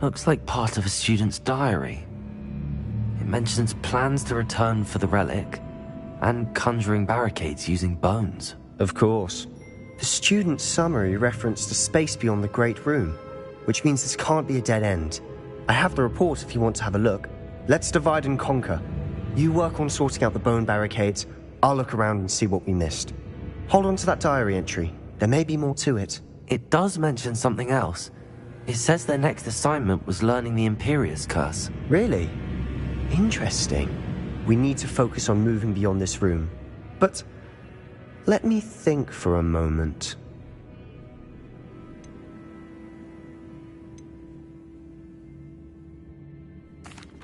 Looks like part of a student's diary. It mentions plans to return for the relic, and conjuring barricades using bones. Of course. The student's summary referenced a space beyond the Great Room, which means this can't be a dead end. I have the report if you want to have a look. Let's divide and conquer. You work on sorting out the bone barricades, I'll look around and see what we missed. Hold on to that diary entry. There may be more to it. It does mention something else. It says their next assignment was learning the Imperius Curse. Really? Interesting. We need to focus on moving beyond this room. But let me think for a moment.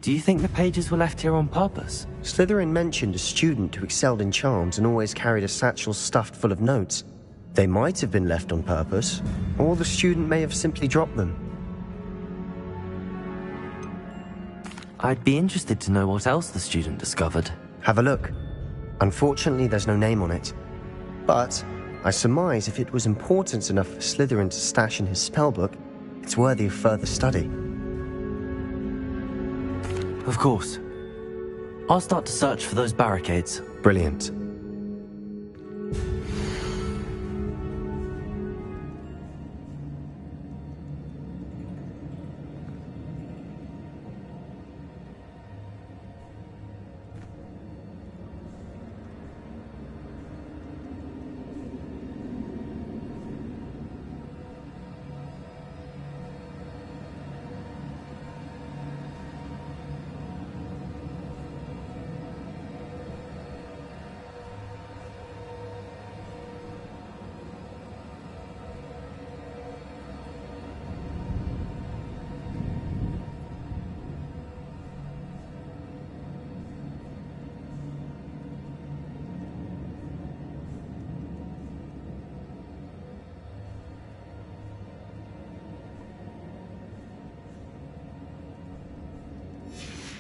Do you think the pages were left here on purpose? Slytherin mentioned a student who excelled in charms and always carried a satchel stuffed full of notes. They might have been left on purpose, or the student may have simply dropped them. I'd be interested to know what else the student discovered. Have a look. Unfortunately, there's no name on it. But I surmise if it was important enough for Slytherin to stash in his spellbook, it's worthy of further study. Of course. I'll start to search for those barricades. Brilliant.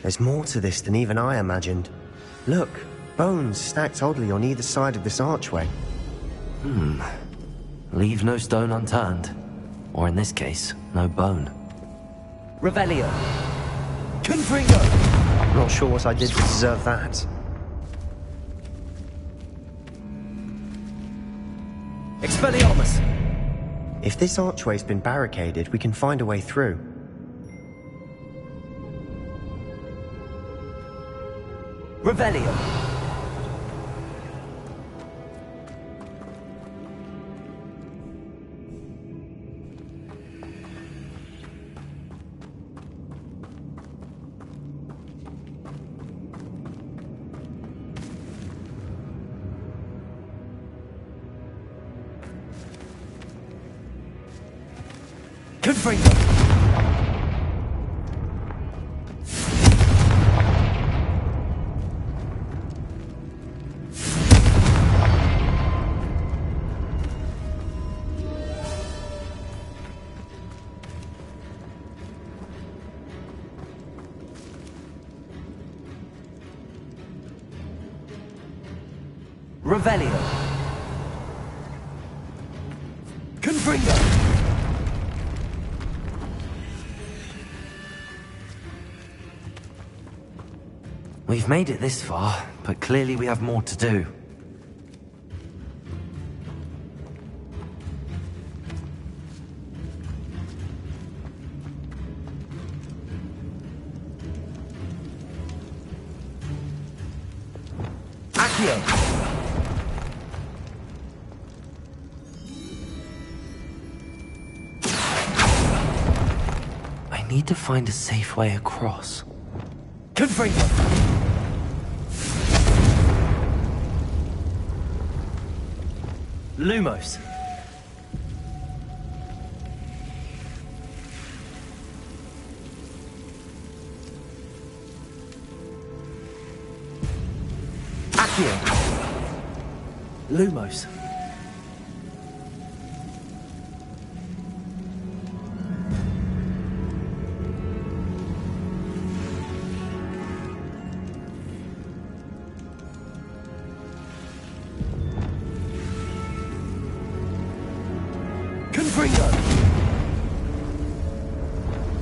There's more to this than even I imagined. Look, bones stacked oddly on either side of this archway. Leave no stone unturned. Or in this case, no bone. Revelio! Confringo! Not sure what I did to deserve that. Expelliarmus! If this archway's been barricaded, we can find a way through. Revelio! Confringo! Revelio. Confringo. We've made it this far, but clearly we have more to do. Accio. I need to find a safe way across. Confringo. Lumos. Accio. Lumos. Confringo.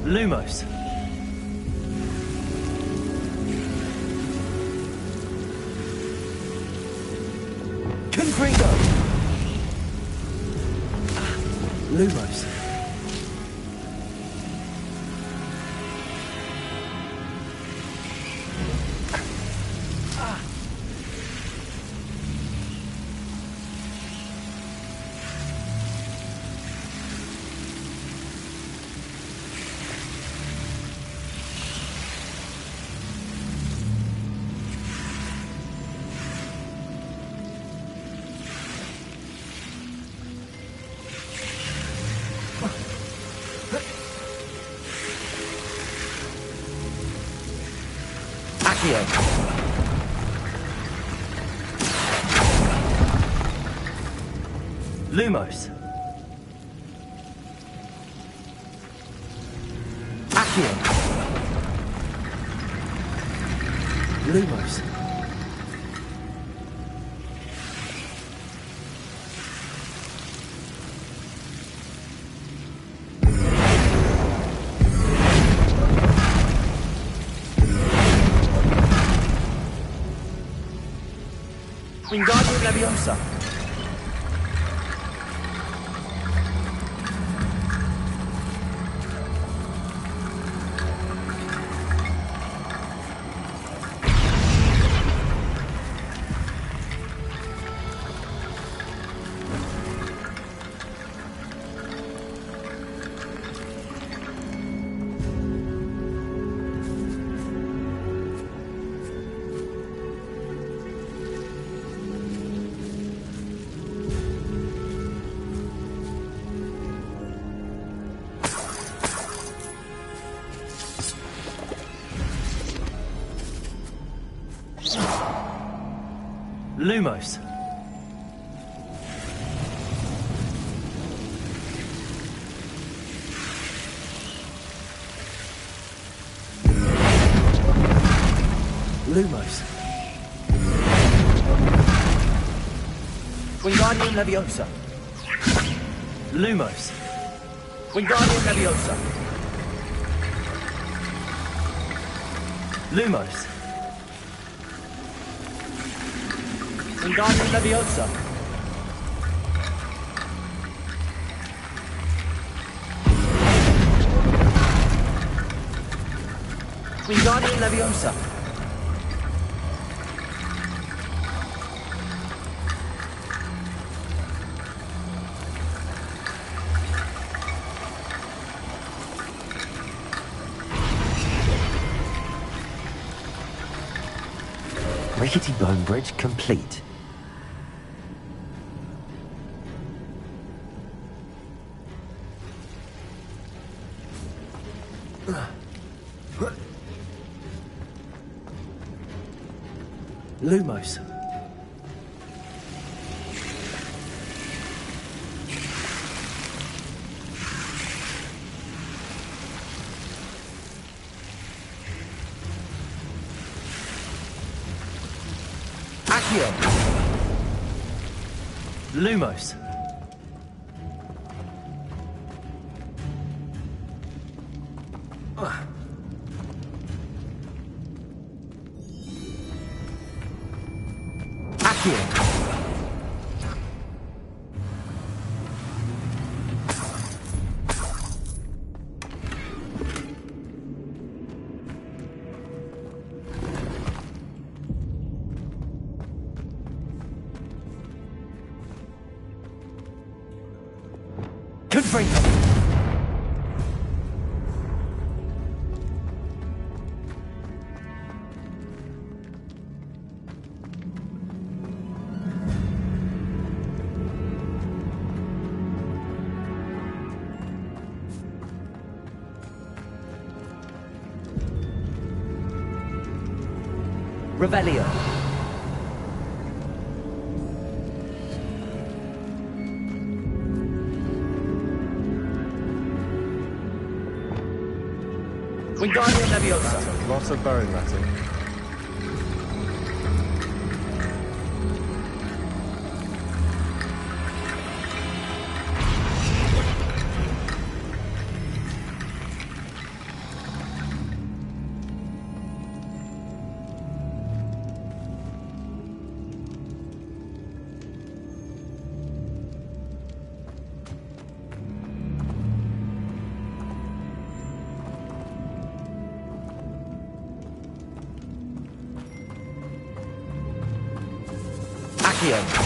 Lumos. Confringo. Lumos. Lumos. Accio. Lumos. Wingardium Leviosa. Lumos. Lumos. Wingardium Leviosa. Lumos. Wingardium Leviosa. Lumos. Wingardium Leviosa. Wingardium Leviosa. Rickety Bone Bridge complete. Lumos. Accio. Lumos. Accio. Confringo. Revelio. Wingardium Leviosa. Lots of bone rattle. Here.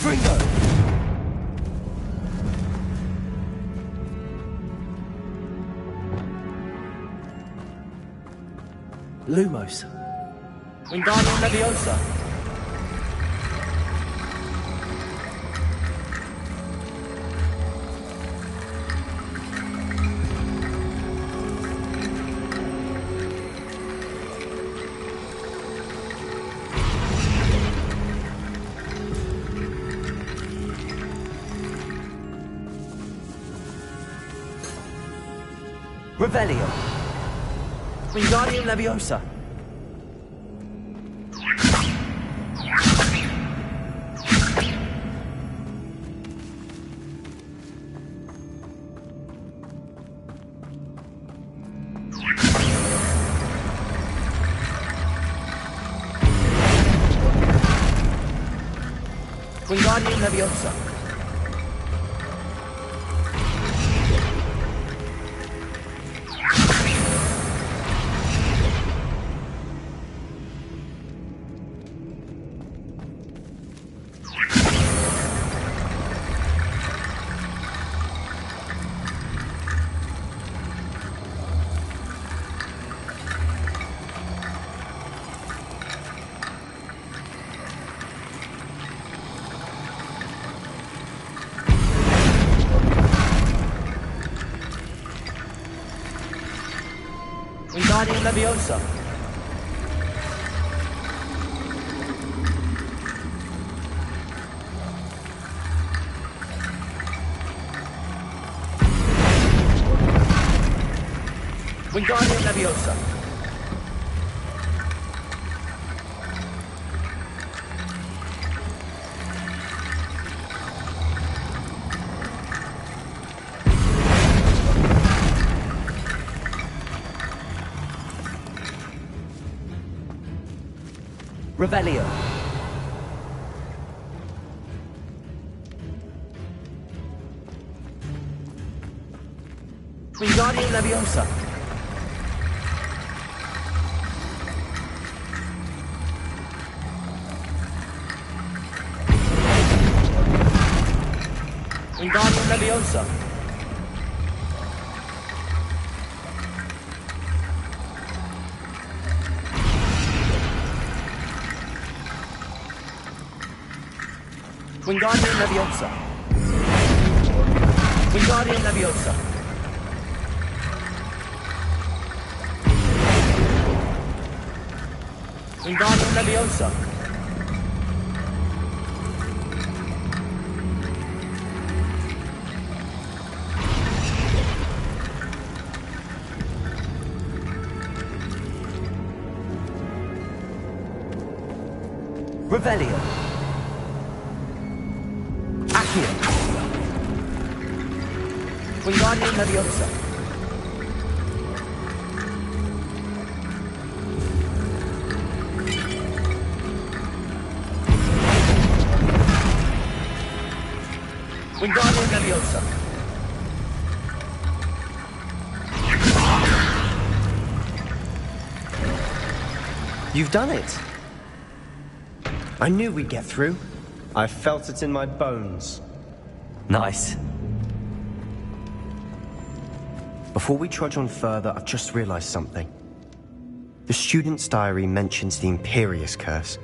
Confringo! Lumos. Wingardium Leviosa. Revelio. Wingardium Leviosa. Wingardium Leviosa. Wingardium Leviosa. Wingardium Leviosa. Revelio. Wingardium Leviosa. Wingardium Leviosa. Wingardium Leviosa. Wingardium Leviosa. Wingardium Leviosa. Revelio. Accio. Wingardium Leviosa. Wingardium Leviosa. You've done it. I knew we'd get through. I felt it in my bones. Nice. Before we trudge on further, I've just realized something. The student's diary mentions the Imperious Curse.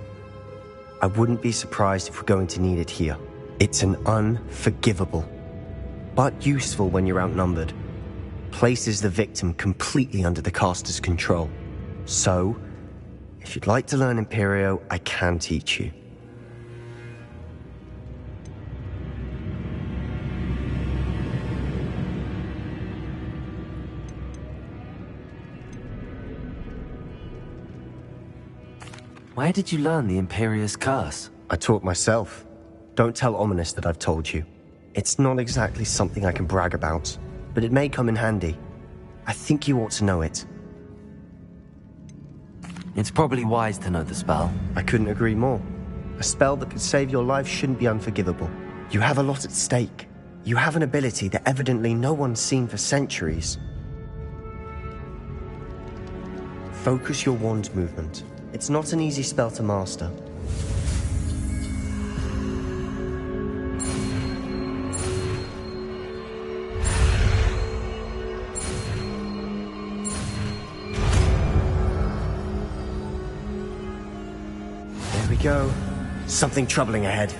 I wouldn't be surprised if we're going to need it here. It's an unforgivable, but useful when you're outnumbered. Places the victim completely under the caster's control. So, if you'd like to learn Imperio, I can teach you. Where did you learn the Imperious Curse? I taught myself. Don't tell Ominous that I've told you. It's not exactly something I can brag about, but it may come in handy. I think you ought to know it. It's probably wise to know the spell. I couldn't agree more. A spell that could save your life shouldn't be unforgivable. You have a lot at stake. You have an ability that evidently no one's seen for centuries. Focus your wand movement. It's not an easy spell to master. go. Something troubling ahead.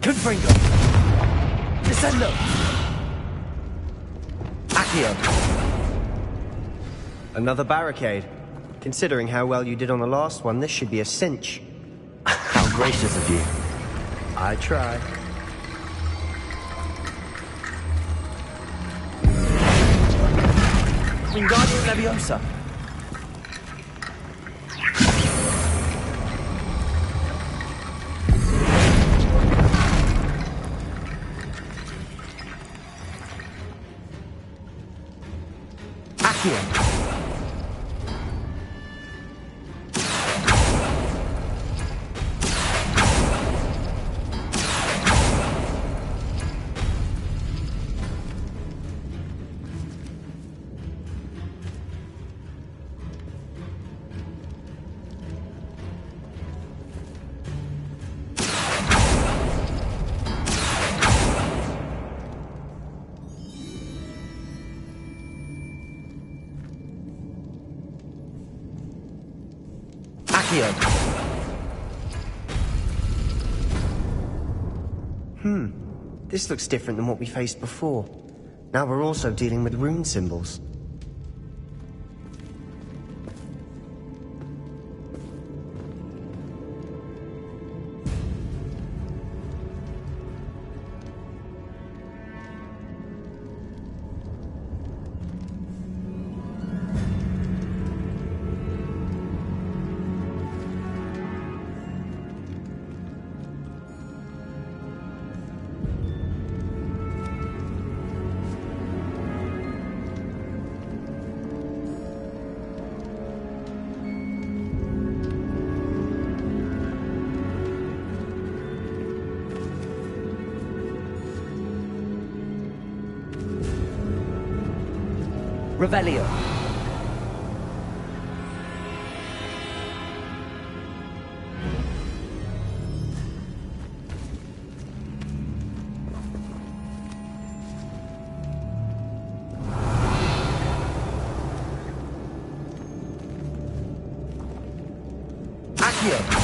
Confringo! Descendo! Accio! Another barricade. Considering how well you did on the last one, this should be a cinch. How gracious of you. I try. Wingardium Leviosa! Accio! This looks different than what we faced before. Now we're also dealing with rune symbols. Revelio. Accio.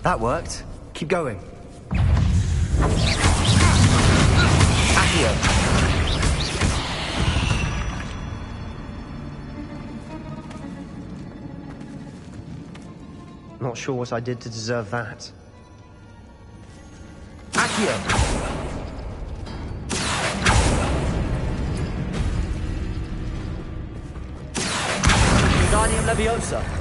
That worked. Keep going. Accio. Not sure what I did to deserve that. Accio. Wingardium Leviosa.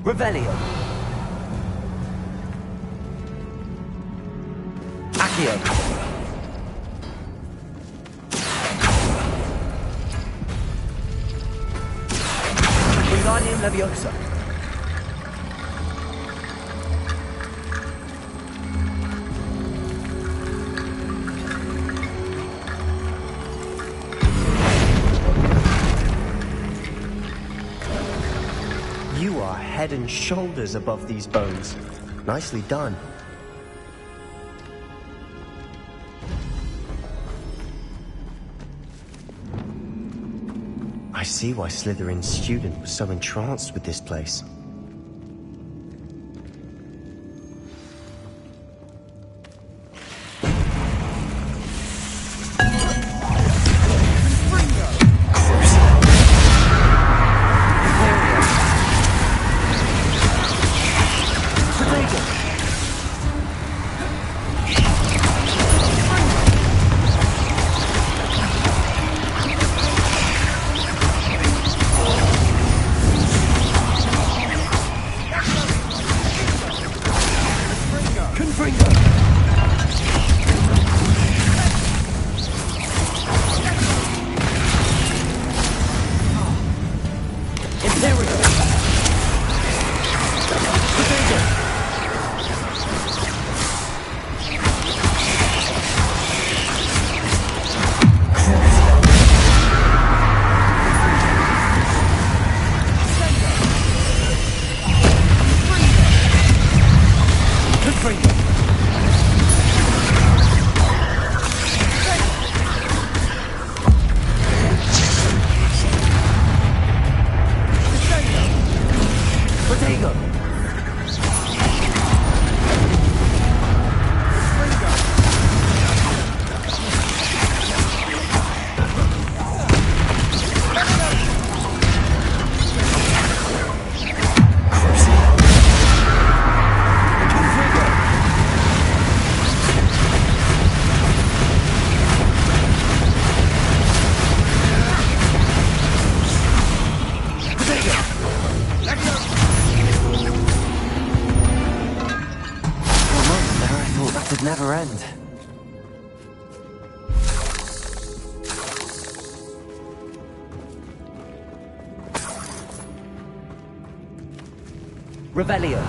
Revelio. Accio. Wingardium Leviosa. You are head and shoulders above these bones. Nicely done. I see why Slytherin's student was so entranced with this place. Never end. Revelio.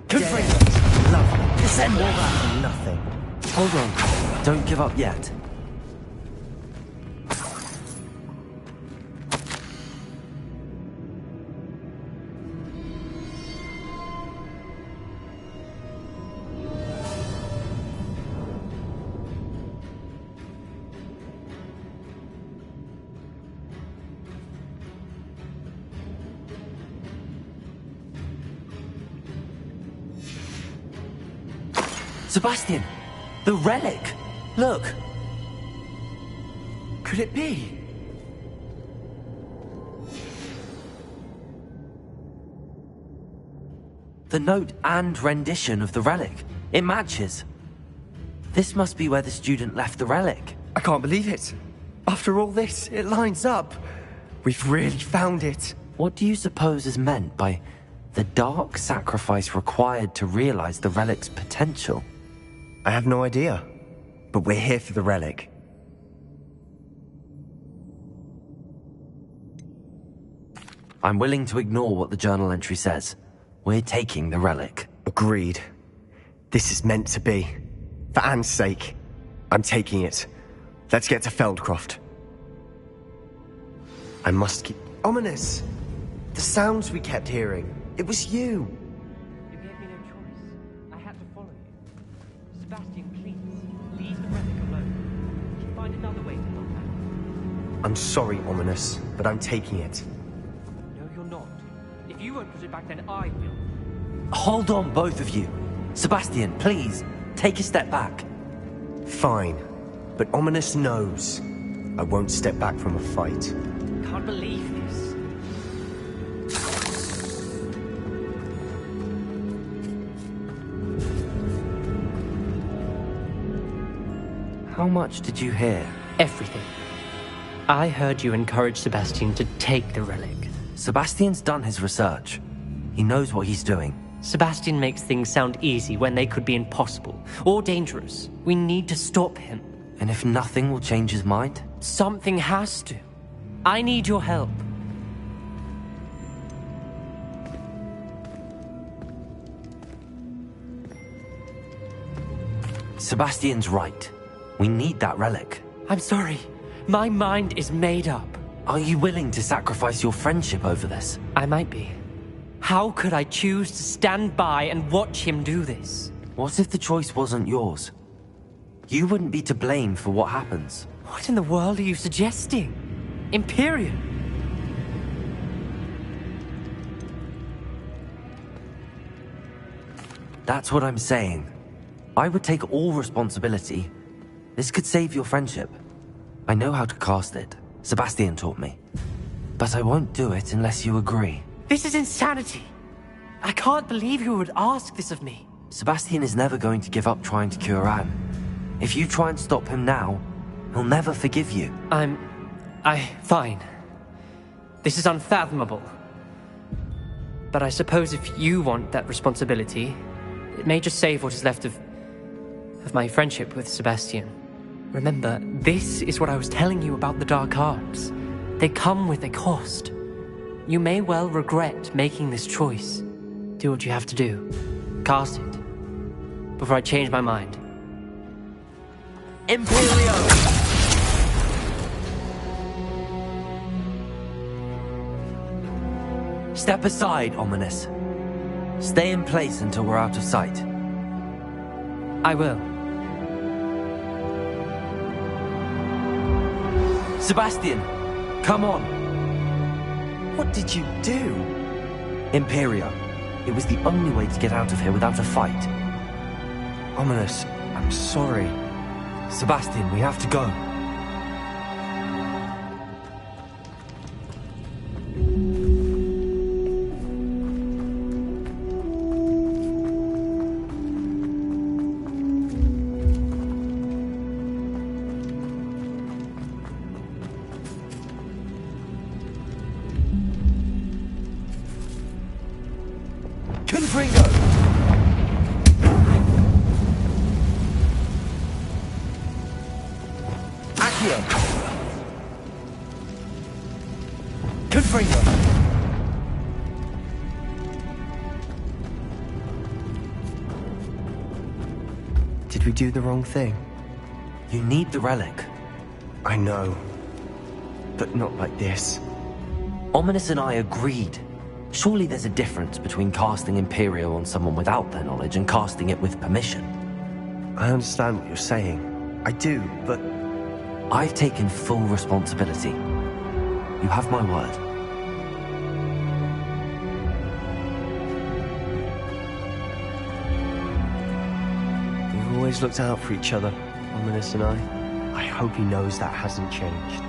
Confringo. Lovely. Descend. All that for nothing. Hold on. Don't give up yet. Sebastian! The relic! Look! Could it be? The note and rendition of the relic. It matches. This must be where the student left the relic. I can't believe it. After all this, it lines up. We've really found it. What do you suppose is meant by the dark sacrifice required to realize the relic's potential? I have no idea, but we're here for the relic. I'm willing to ignore what the journal entry says. We're taking the relic. Agreed. This is meant to be. For Anne's sake, I'm taking it. Let's get to Feldcroft. I must keep... Ominous! The sounds we kept hearing. It was you. You gave me no choice. I had to follow you. Sebastian, please, leave the relic alone. We should find another way to help Anne. I'm sorry, Ominous, but I'm taking it. No, you're not. If you won't put it back, then I will. Hold on, both of you. Sebastian, please, take a step back. Fine, but Ominous knows. I won't step back from a fight. Can't believe this. How much did you hear? Everything. I heard you encourage Sebastian to take the relic. Sebastian's done his research. He knows what he's doing. Sebastian makes things sound easy when they could be impossible or dangerous. We need to stop him. And if nothing will change his mind? Something has to. I need your help. Sebastian's right. We need that relic. I'm sorry. My mind is made up. Are you willing to sacrifice your friendship over this? I might be. How could I choose to stand by and watch him do this? What if the choice wasn't yours? You wouldn't be to blame for what happens. What in the world are you suggesting? Imperium? That's what I'm saying. I would take all responsibility. This could save your friendship. I know how to cast it. Sebastian taught me. But I won't do it unless you agree. This is insanity. I can't believe you would ask this of me. Sebastian is never going to give up trying to cure Anne. If you try and stop him now, he'll never forgive you. Fine. This is unfathomable. But I suppose if you want that responsibility, it may just save what is left of my friendship with Sebastian. Remember, this is what I was telling you about the dark arts. They come with a cost. You may well regret making this choice. Do what you have to do. Cast it. Before I change my mind. Imperio! Step aside, Ominous. Stay in place until we're out of sight. I will. Sebastian, come on. What did you do? Imperio. It was the only way to get out of here without a fight. Ominous, I'm sorry. Sebastian, we have to go. Did we do the wrong thing? You need the relic. I know. But not like this. Ominous and I agreed. Surely there's a difference between casting Imperio on someone without their knowledge and casting it with permission. I understand what you're saying. I do, but... I've taken full responsibility. You have my word. We've always looked out for each other, Ominous and I. I hope he knows that hasn't changed.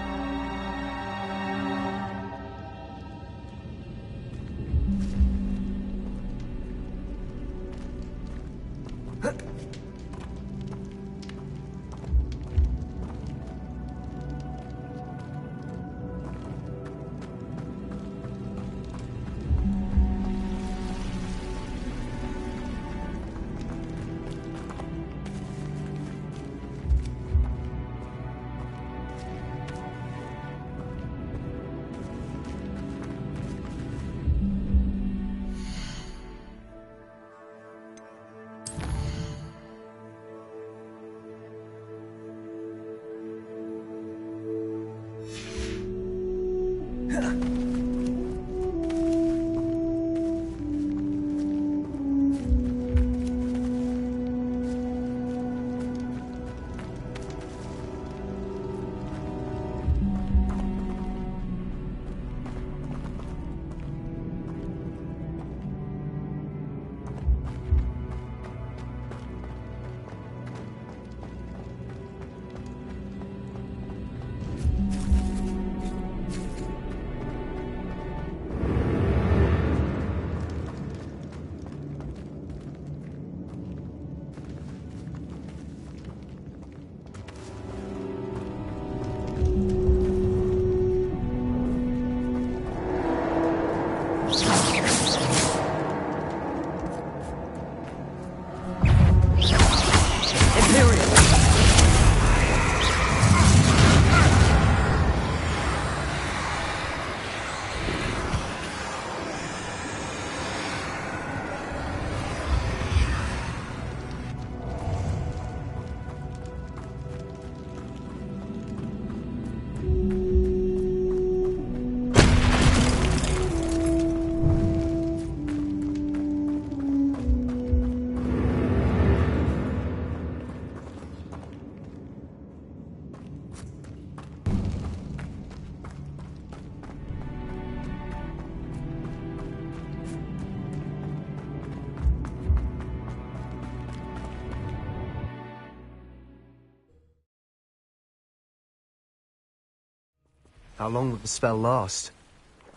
How long will the spell last?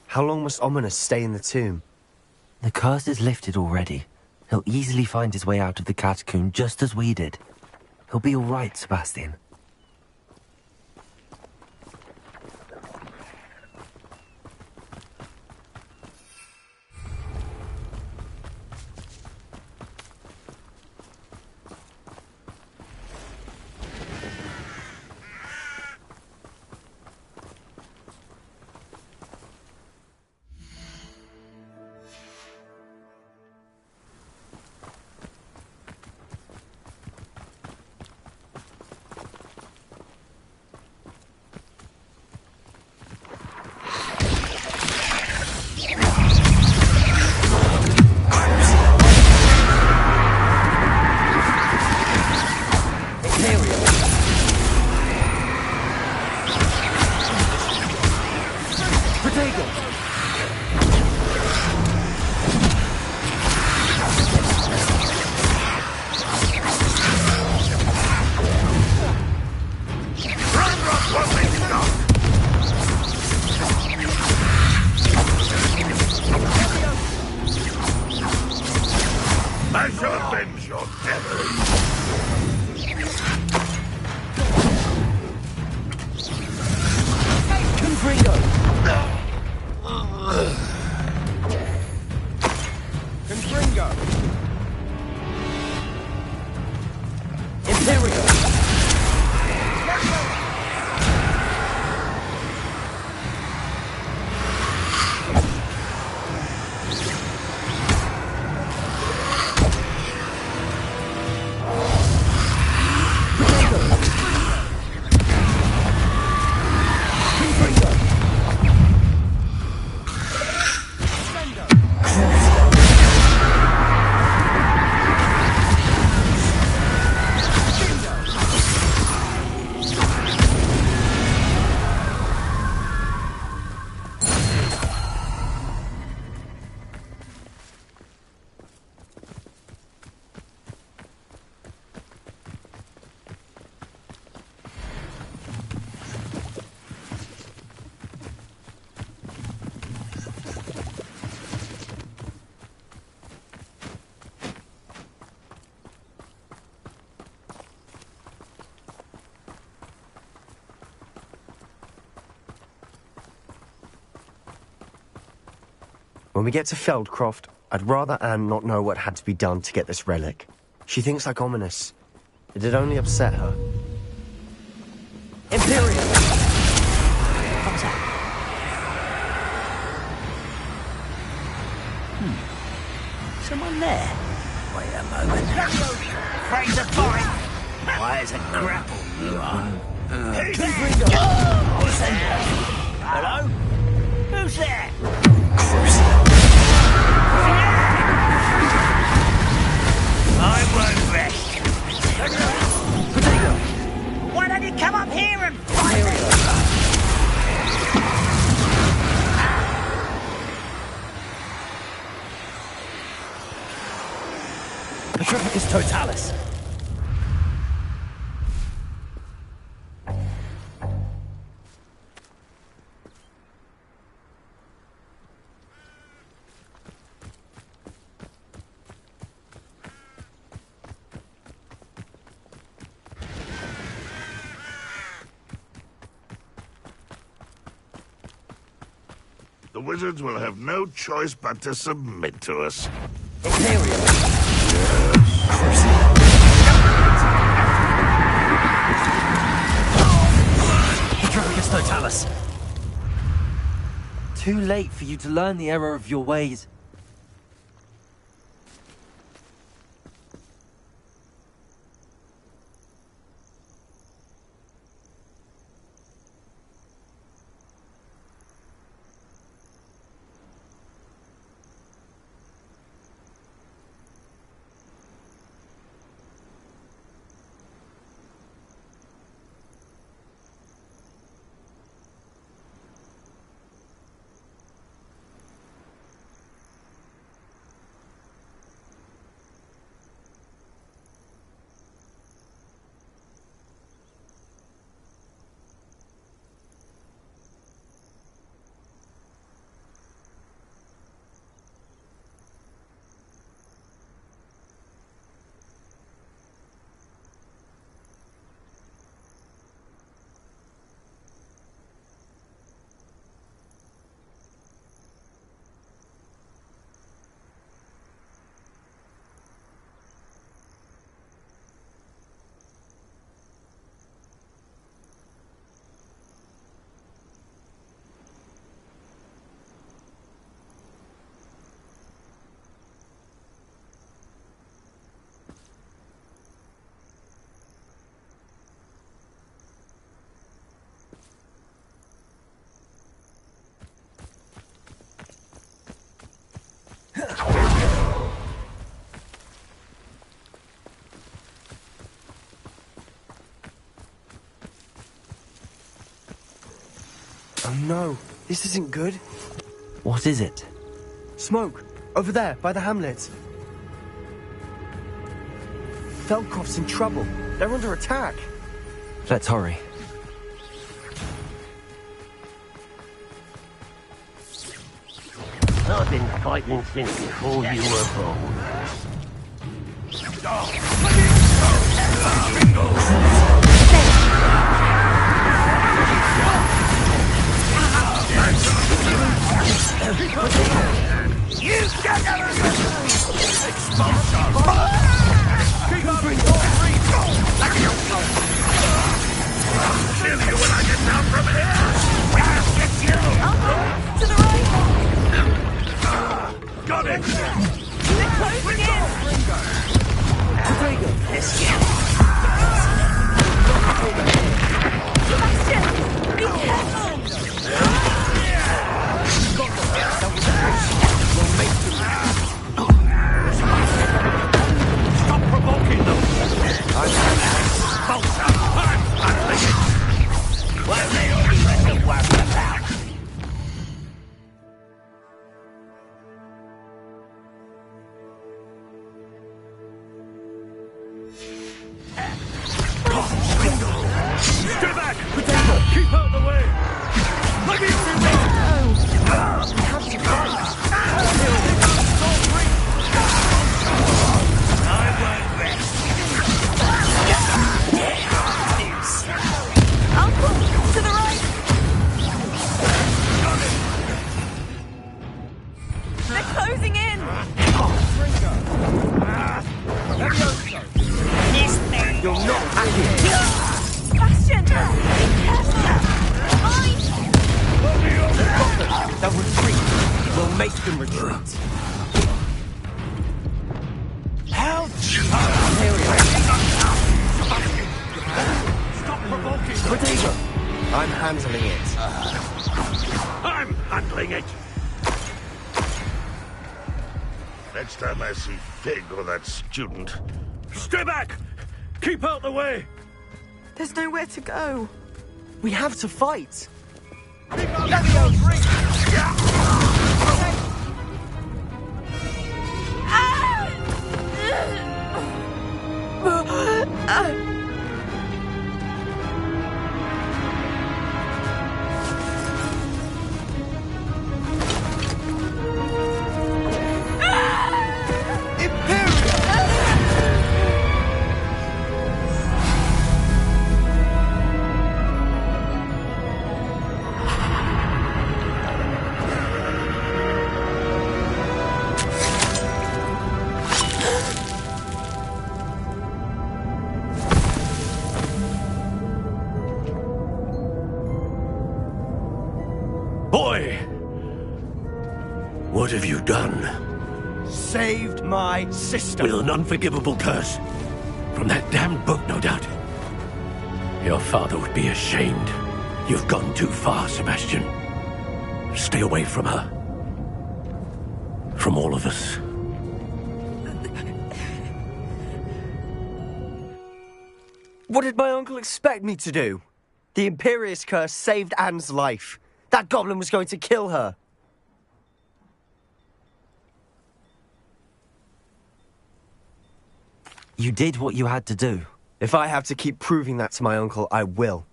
How long must Ominous stay in the tomb? The curse is lifted already. He'll easily find his way out of the catacomb just as we did. He'll be all right, Sebastian. When we get to Feldcroft, I'd rather Anne not know what had to be done to get this relic. She thinks like Ominous. It'd only upset her. Imperial! What's that? Someone there? Wait a moment. Fraser fine! Why is a grapple, you are? Hello? Who's there? I won't rest. Why don't you come up here and fight me? Petrificus totalis. The wizards will have no choice but to submit to us. Hogwarts Totalis. Too late for you to learn the error of your ways. Oh no, this isn't good. What is it? Smoke! Over there, by the hamlet. Feldkroft's in trouble. They're under attack. Let's hurry. I've been fighting since before you were born. You kill you when I get down from here! I'll get you! To the right! Got it! They're closing in! Sebastian! Be careful! Stop provoking them! What are they all to worry about? Stay back! Potato! Keep out the way! Let me over there! Uncle! To the right! They're closing in! You're not happy. Sebastian! Be careful! Mine! They'll retreat. We'll make them retreat. Help! Stop provoking! Potato! I'm handling it. I'm handling it! Next time I see Fig or that student... Stay back! Keep out the way! There's nowhere to go. We have to fight. have you done? Saved my sister. With an unforgivable curse. From that damned book, no doubt. Your father would be ashamed. You've gone too far, Sebastian. Stay away from her. From all of us. What did my uncle expect me to do? The Imperious curse saved Anne's life. That goblin was going to kill her. You did what you had to do. If I have to keep proving that to my uncle, I will.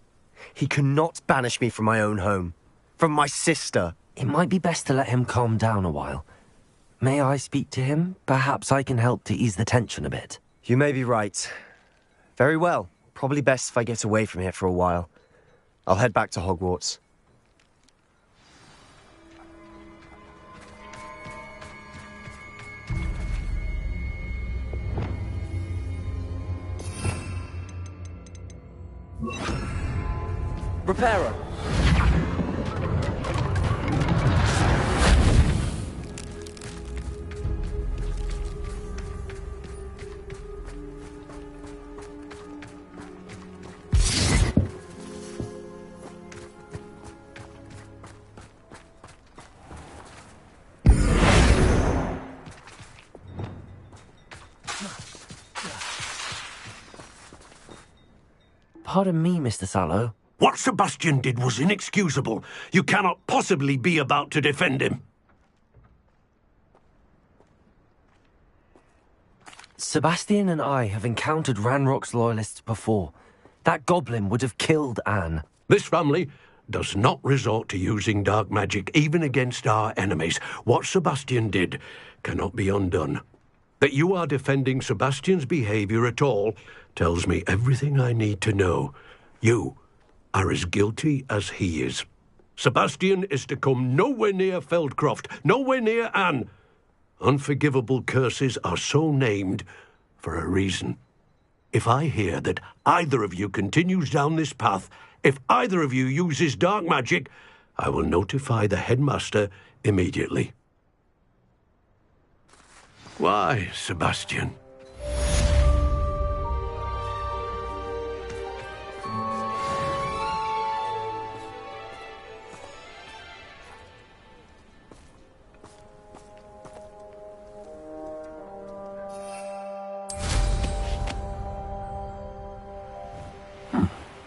He cannot banish me from my own home. From my sister. It might be best to let him calm down a while. May I speak to him? Perhaps I can help to ease the tension a bit. You may be right. Very well. Probably best if I get away from here for a while. I'll head back to Hogwarts. Reparo. Pardon me, Mr. Sallow. What Sebastian did was inexcusable. You cannot possibly be about to defend him. Sebastian and I have encountered Ranrock's loyalists before. That goblin would have killed Anne. This family does not resort to using dark magic even against our enemies. What Sebastian did cannot be undone. That you are defending Sebastian's behavior at all tells me everything I need to know. You are as guilty as he is. Sebastian is to come nowhere near Feldcroft, nowhere near Anne. Unforgivable curses are so named for a reason. If I hear that either of you continues down this path, if either of you uses dark magic, I will notify the headmaster immediately. Why, Sebastian?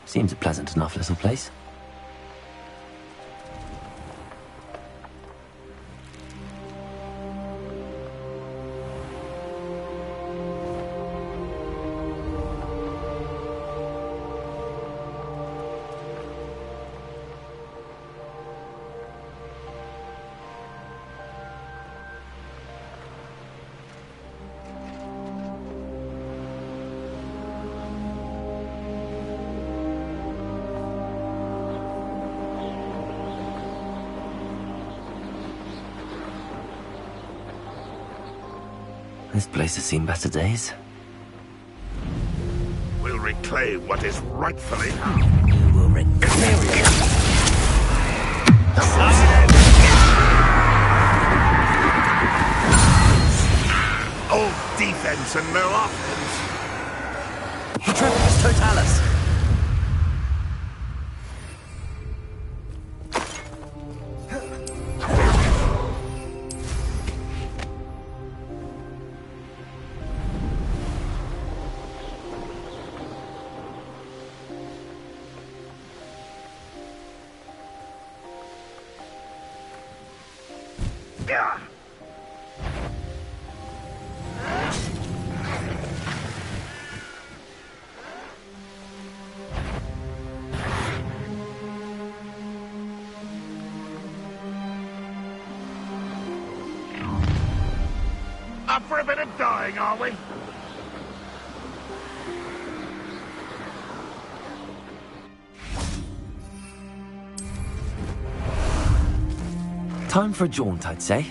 Seems a pleasant enough little place. This place has seen better days. We'll reclaim what is rightfully ours. You will reclaim it. Old defense and no offense. Patroclus Totalis. Up for a bit of dying, are we? Time for a jaunt, I'd say.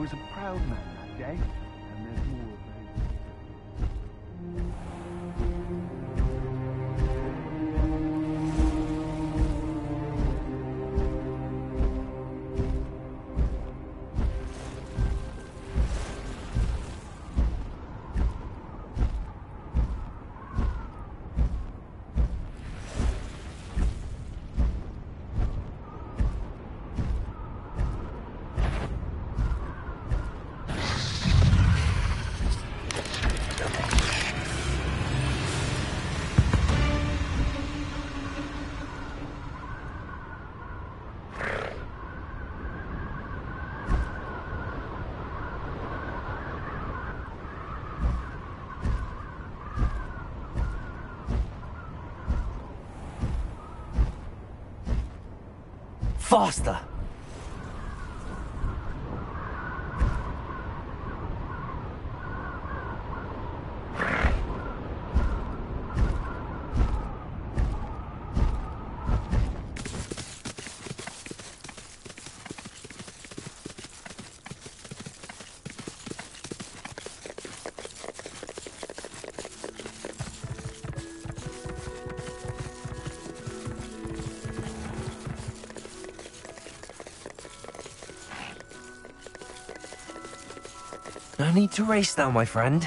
was a proud man that day, and there's more of Faster! No need to race now, my friend.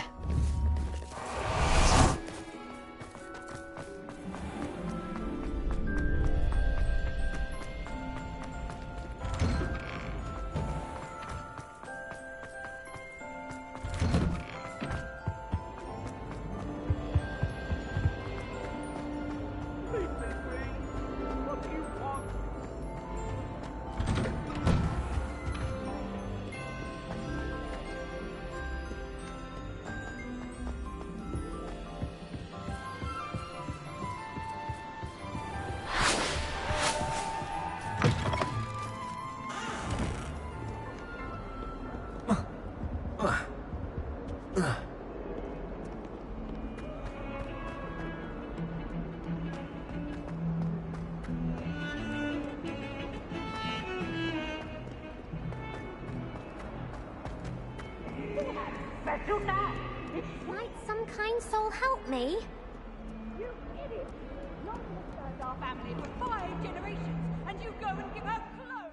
Might some kind soul help me? You idiot! Not served our family for 5 generations, and you go and give her clothes!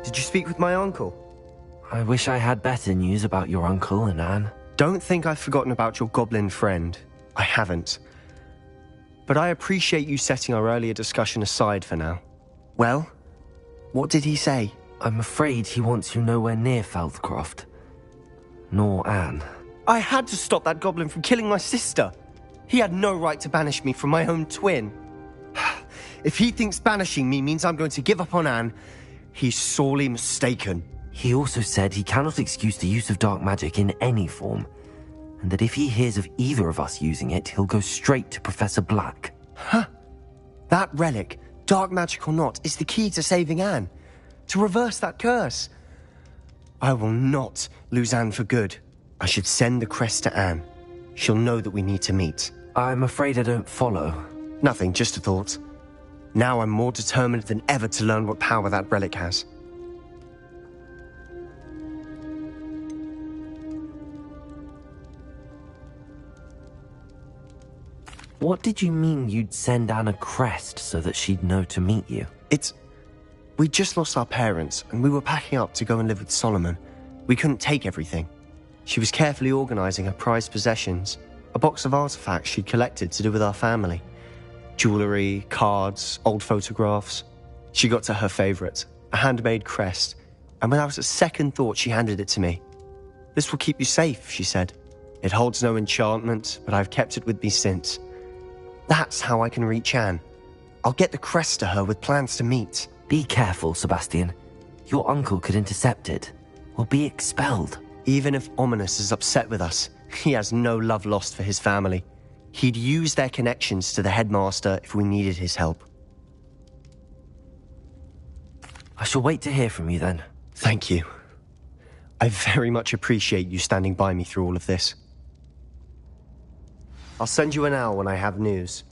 Did you speak with my uncle? I wish I had better news about your uncle and Anne. Don't think I've forgotten about your goblin friend. I haven't. But I appreciate you setting our earlier discussion aside for now. Well, what did he say? I'm afraid he wants you nowhere near Feldcroft. Nor Anne. I had to stop that goblin from killing my sister. He had no right to banish me from my own twin. If he thinks banishing me means I'm going to give up on Anne, he's sorely mistaken. He also said he cannot excuse the use of dark magic in any form, and that if he hears of either of us using it, he'll go straight to Professor Black. Huh. That relic, dark magic or not, is the key to saving Anne. To reverse that curse. I will not lose Anne for good. I should send the crest to Anne. She'll know that we need to meet. I'm afraid I don't follow. Nothing, just a thought. Now I'm more determined than ever to learn what power that relic has. What did you mean you'd send Anne a crest so that she'd know to meet you? We just lost our parents, and we were packing up to go and live with Solomon. We couldn't take everything. She was carefully organizing her prized possessions, a box of artifacts she'd collected to do with our family. Jewelry, cards, old photographs. She got to her favorite, a handmade crest, and without a second thought she handed it to me. This will keep you safe, she said. It holds no enchantment, but I've kept it with me since. That's how I can reach Anne. I'll get the crest to her with plans to meet. Be careful, Sebastian. Your uncle could intercept it. We'll be expelled. Even if Ominous is upset with us, he has no love lost for his family. He'd use their connections to the headmaster if we needed his help. I shall wait to hear from you then. Thank you. I very much appreciate you standing by me through all of this. I'll send you an owl when I have news.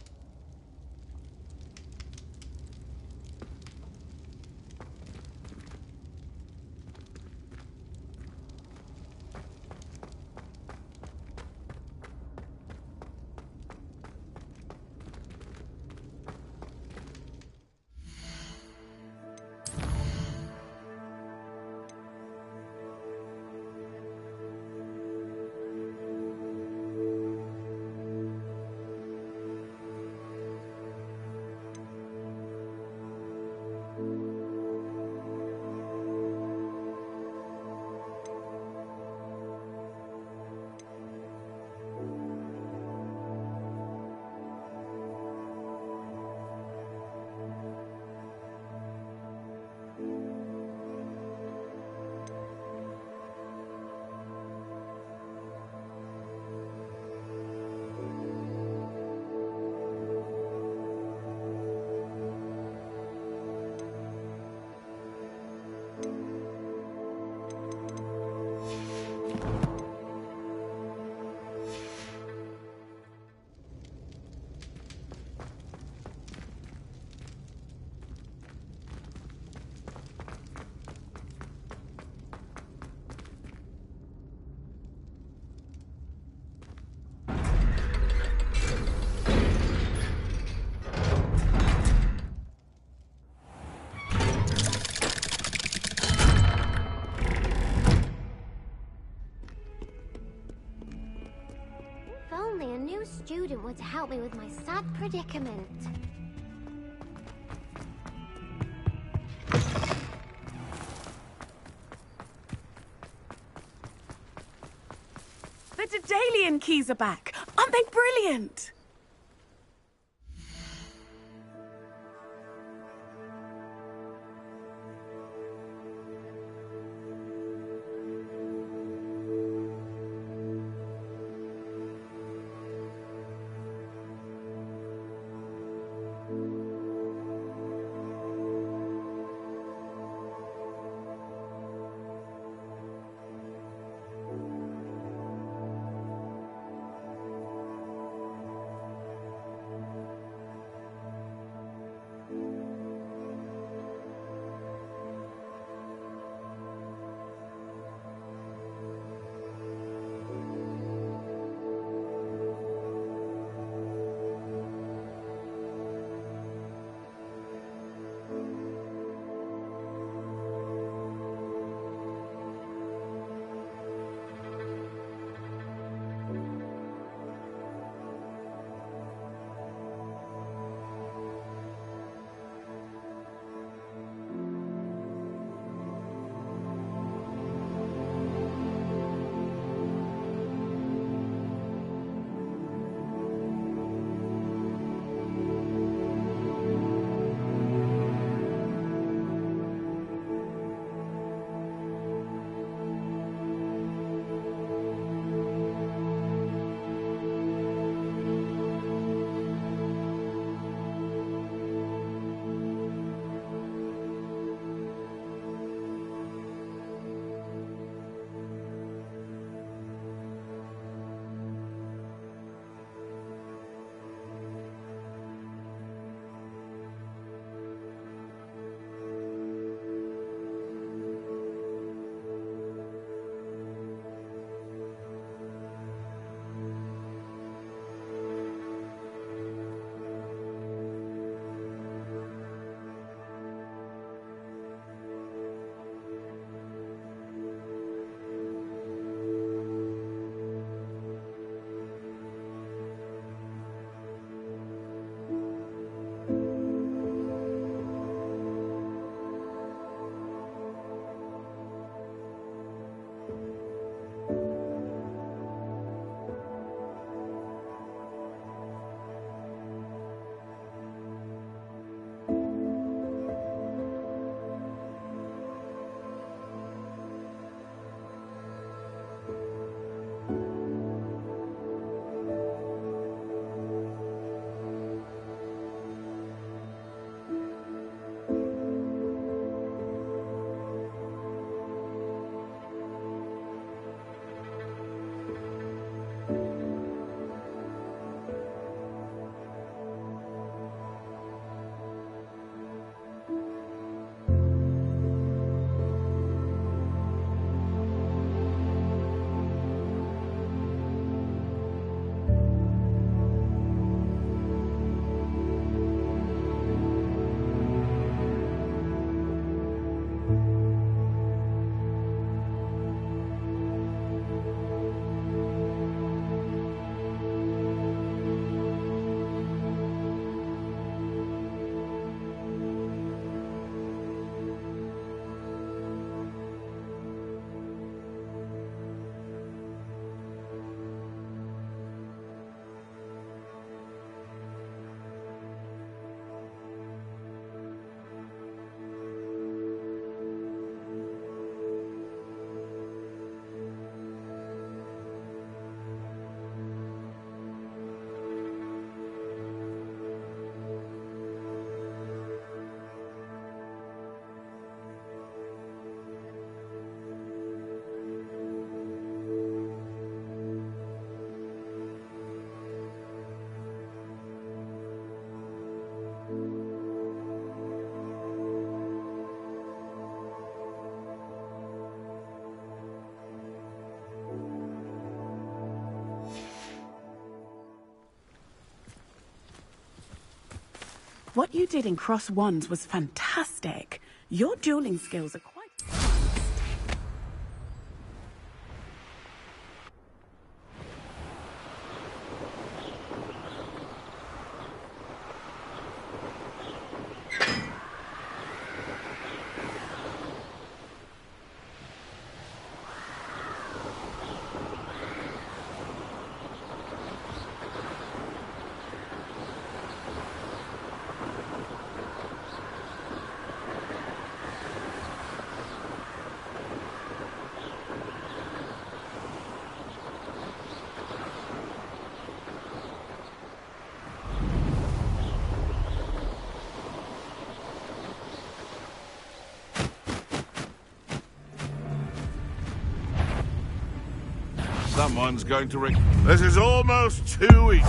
Student were to help me with my sad predicament. The Daedalian keys are back. Aren't they brilliant? What you did in Cross Ones was fantastic. Your dueling skills are quite... Someone's going to ring. This is almost too easy.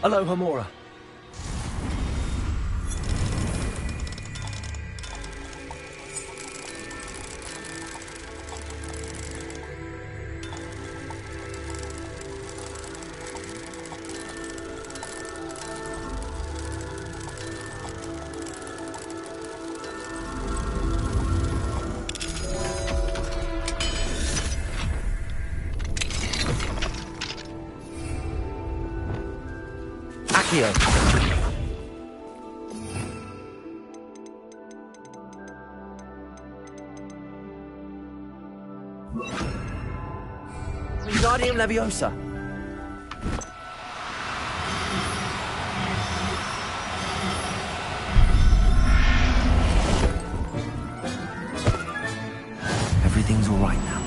Hello, Hamura. Accio. Wingardium Leviosa. Everything's all right now.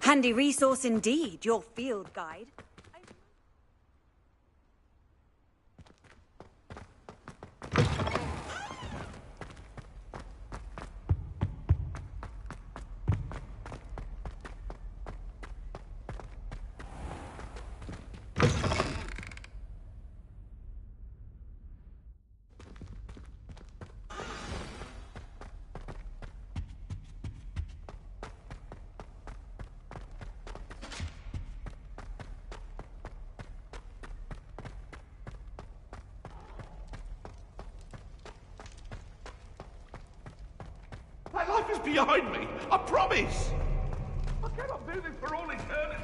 Handy resource indeed, your field guide. behind me. I promise. I cannot do this for all eternity.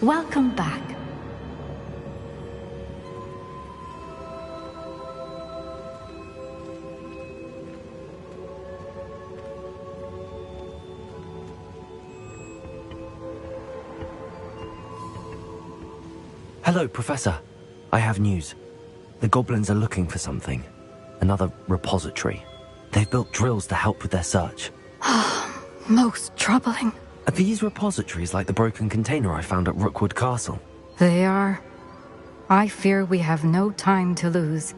Welcome back. Hello, Professor. I have news. The goblins are looking for something. Another repository. They've built drills to help with their search. Most troubling. Are these repositories like the broken container I found at Rookwood Castle? They are. I fear we have no time to lose.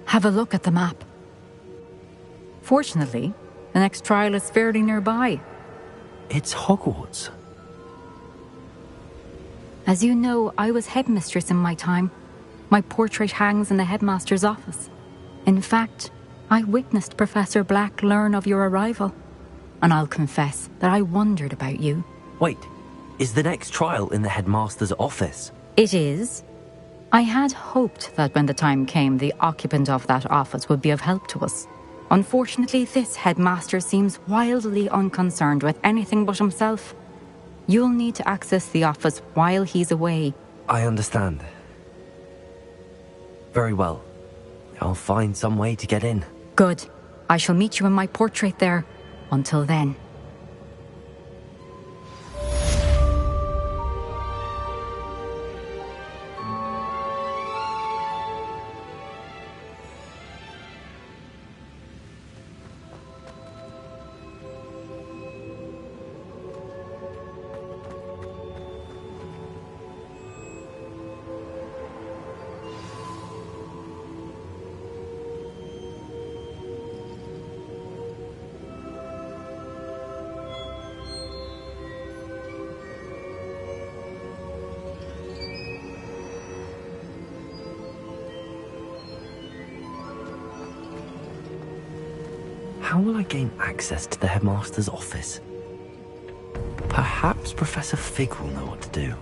Have a look at the map. Fortunately, the next trial is fairly nearby. It's Hogwarts. As you know, I was headmistress in my time. My portrait hangs in the headmaster's office. In fact, I witnessed Professor Black learn of your arrival. And I'll confess that I wondered about you. Wait, is the next trial in the headmaster's office? It is. I had hoped that when the time came, the occupant of that office would be of help to us. Unfortunately, this headmaster seems wildly unconcerned with anything but himself. You'll need to access the office while he's away. I understand. Very well. I'll find some way to get in. Good. I shall meet you in my portrait there. Until then. How will I gain access to the headmaster's office? Perhaps Professor Fig will know what to do.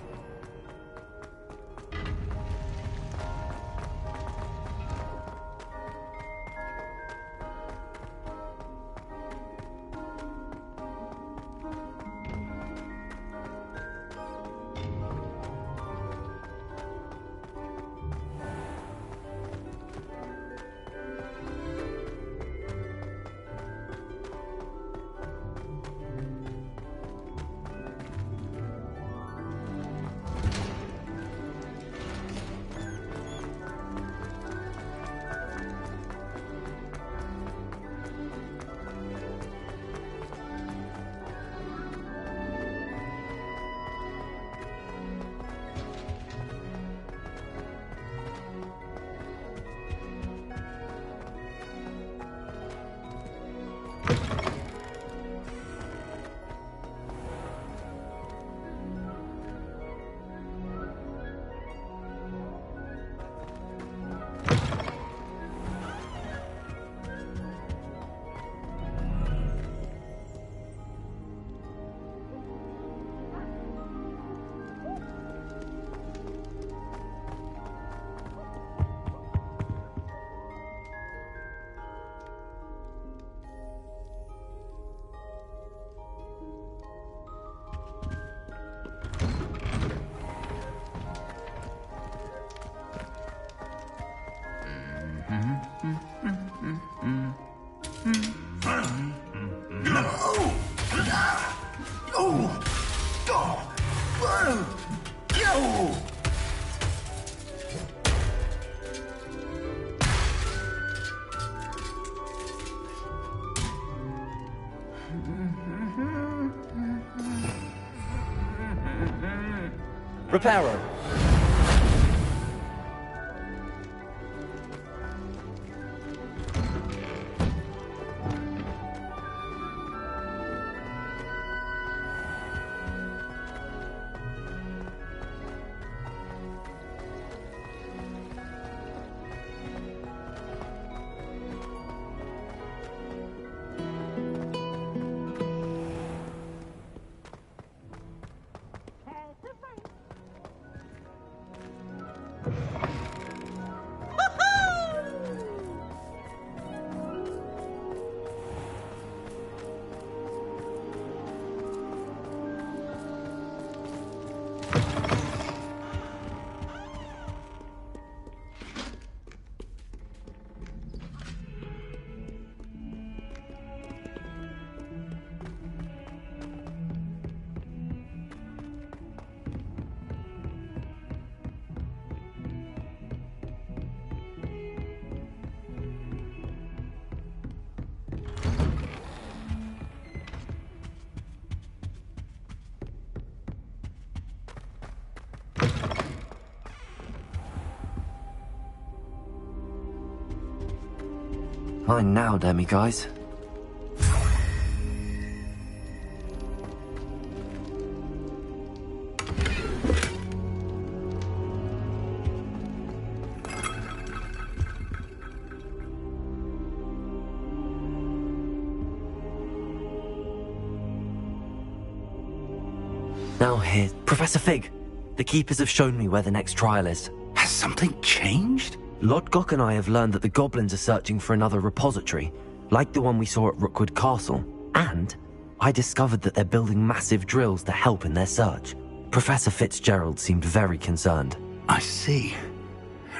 Reparo. Fine now, Demi guys. Now here, Professor Fig. The Keepers have shown me where the next trial is. Has something changed? Lodgok and I have learned that the goblins are searching for another repository, like the one we saw at Rookwood Castle. And I discovered that they're building massive drills to help in their search. Professor Fitzgerald seemed very concerned. I see.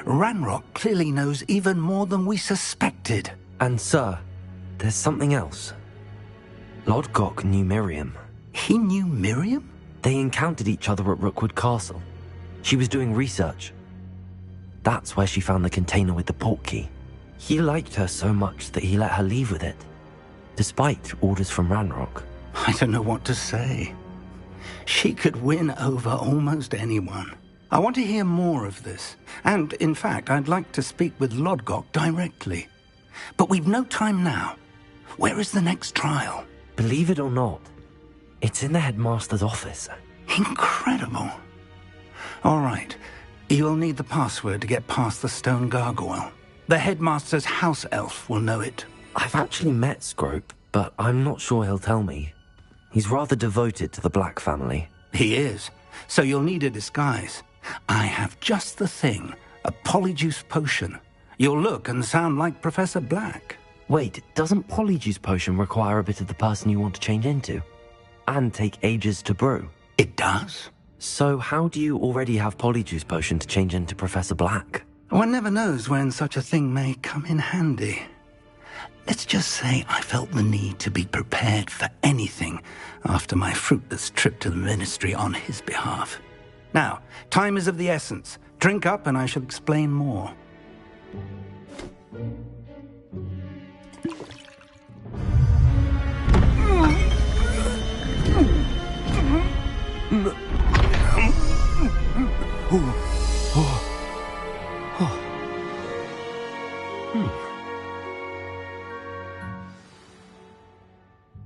Ranrock clearly knows even more than we suspected. And sir, there's something else. Lodgok knew Miriam. He knew Miriam? They encountered each other at Rookwood Castle. She was doing research. That's where she found the container with the portkey. He liked her so much that he let her leave with it, despite orders from Ranrock. I don't know what to say. She could win over almost anyone. I want to hear more of this. And, in fact, I'd like to speak with Lodgok directly. But we've no time now. Where is the next trial? Believe it or not, it's in the headmaster's office. Incredible. All right. You'll need the password to get past the stone gargoyle. The headmaster's house elf will know it. I've actually met Scrope, but I'm not sure he'll tell me. He's rather devoted to the Black family. He is. So you'll need a disguise. I have just the thing. A polyjuice potion. You'll look and sound like Professor Black. Wait, doesn't polyjuice potion require a bit of the person you want to change into? And take ages to brew? It does. So how do you already have polyjuice potion to change into Professor Black? One never knows when such a thing may come in handy. Let's just say I felt the need to be prepared for anything after my fruitless trip to the ministry on his behalf. Now, time is of the essence. Drink up and I shall explain more.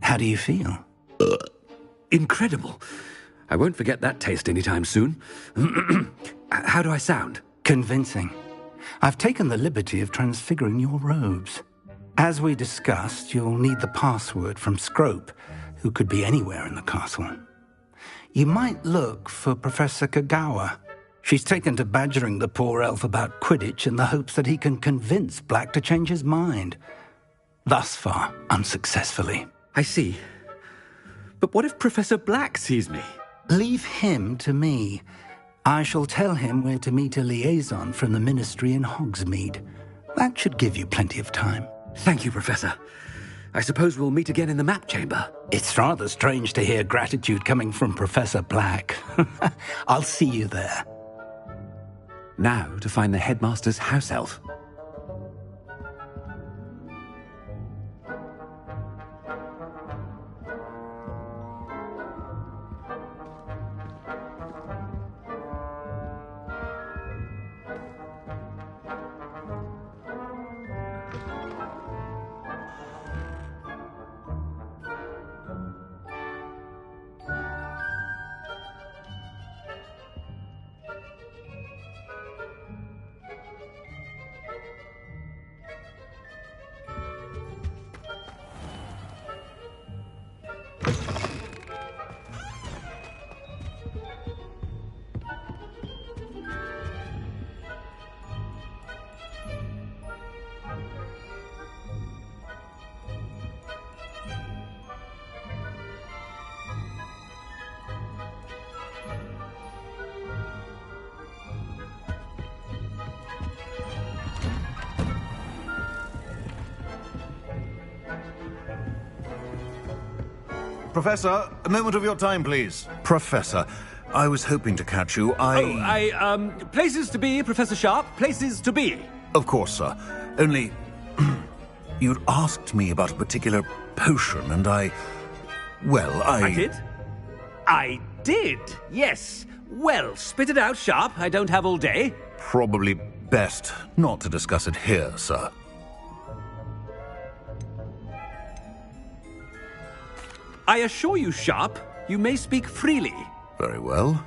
How do you feel? Incredible. I won't forget that taste anytime soon. How do I sound? Convincing. I've taken the liberty of transfiguring your robes. As we discussed, you'll need the password from Scrope, who could be anywhere in the castle. You might look for Professor Kagawa. She's taken to badgering the poor elf about Quidditch in the hopes that he can convince Black to change his mind. Thus far, unsuccessfully. I see. But what if Professor Black sees me? Leave him to me. I shall tell him where to meet a liaison from the ministry in Hogsmeade. That should give you plenty of time. Thank you, Professor. I suppose we'll meet again in the map chamber. It's rather strange to hear gratitude coming from Professor Black. I'll see you there. Now to find the headmaster's house elf. Professor, a moment of your time, please. Professor, I was hoping to catch you. Places to be, Professor Sharp. Places to be. Of course, sir. Only... you'd asked me about a particular potion, and I did? I did, yes. Well, spit it out, Sharp. I don't have all day. Probably best not to discuss it here, sir. I assure you, Sharp, you may speak freely. Very well.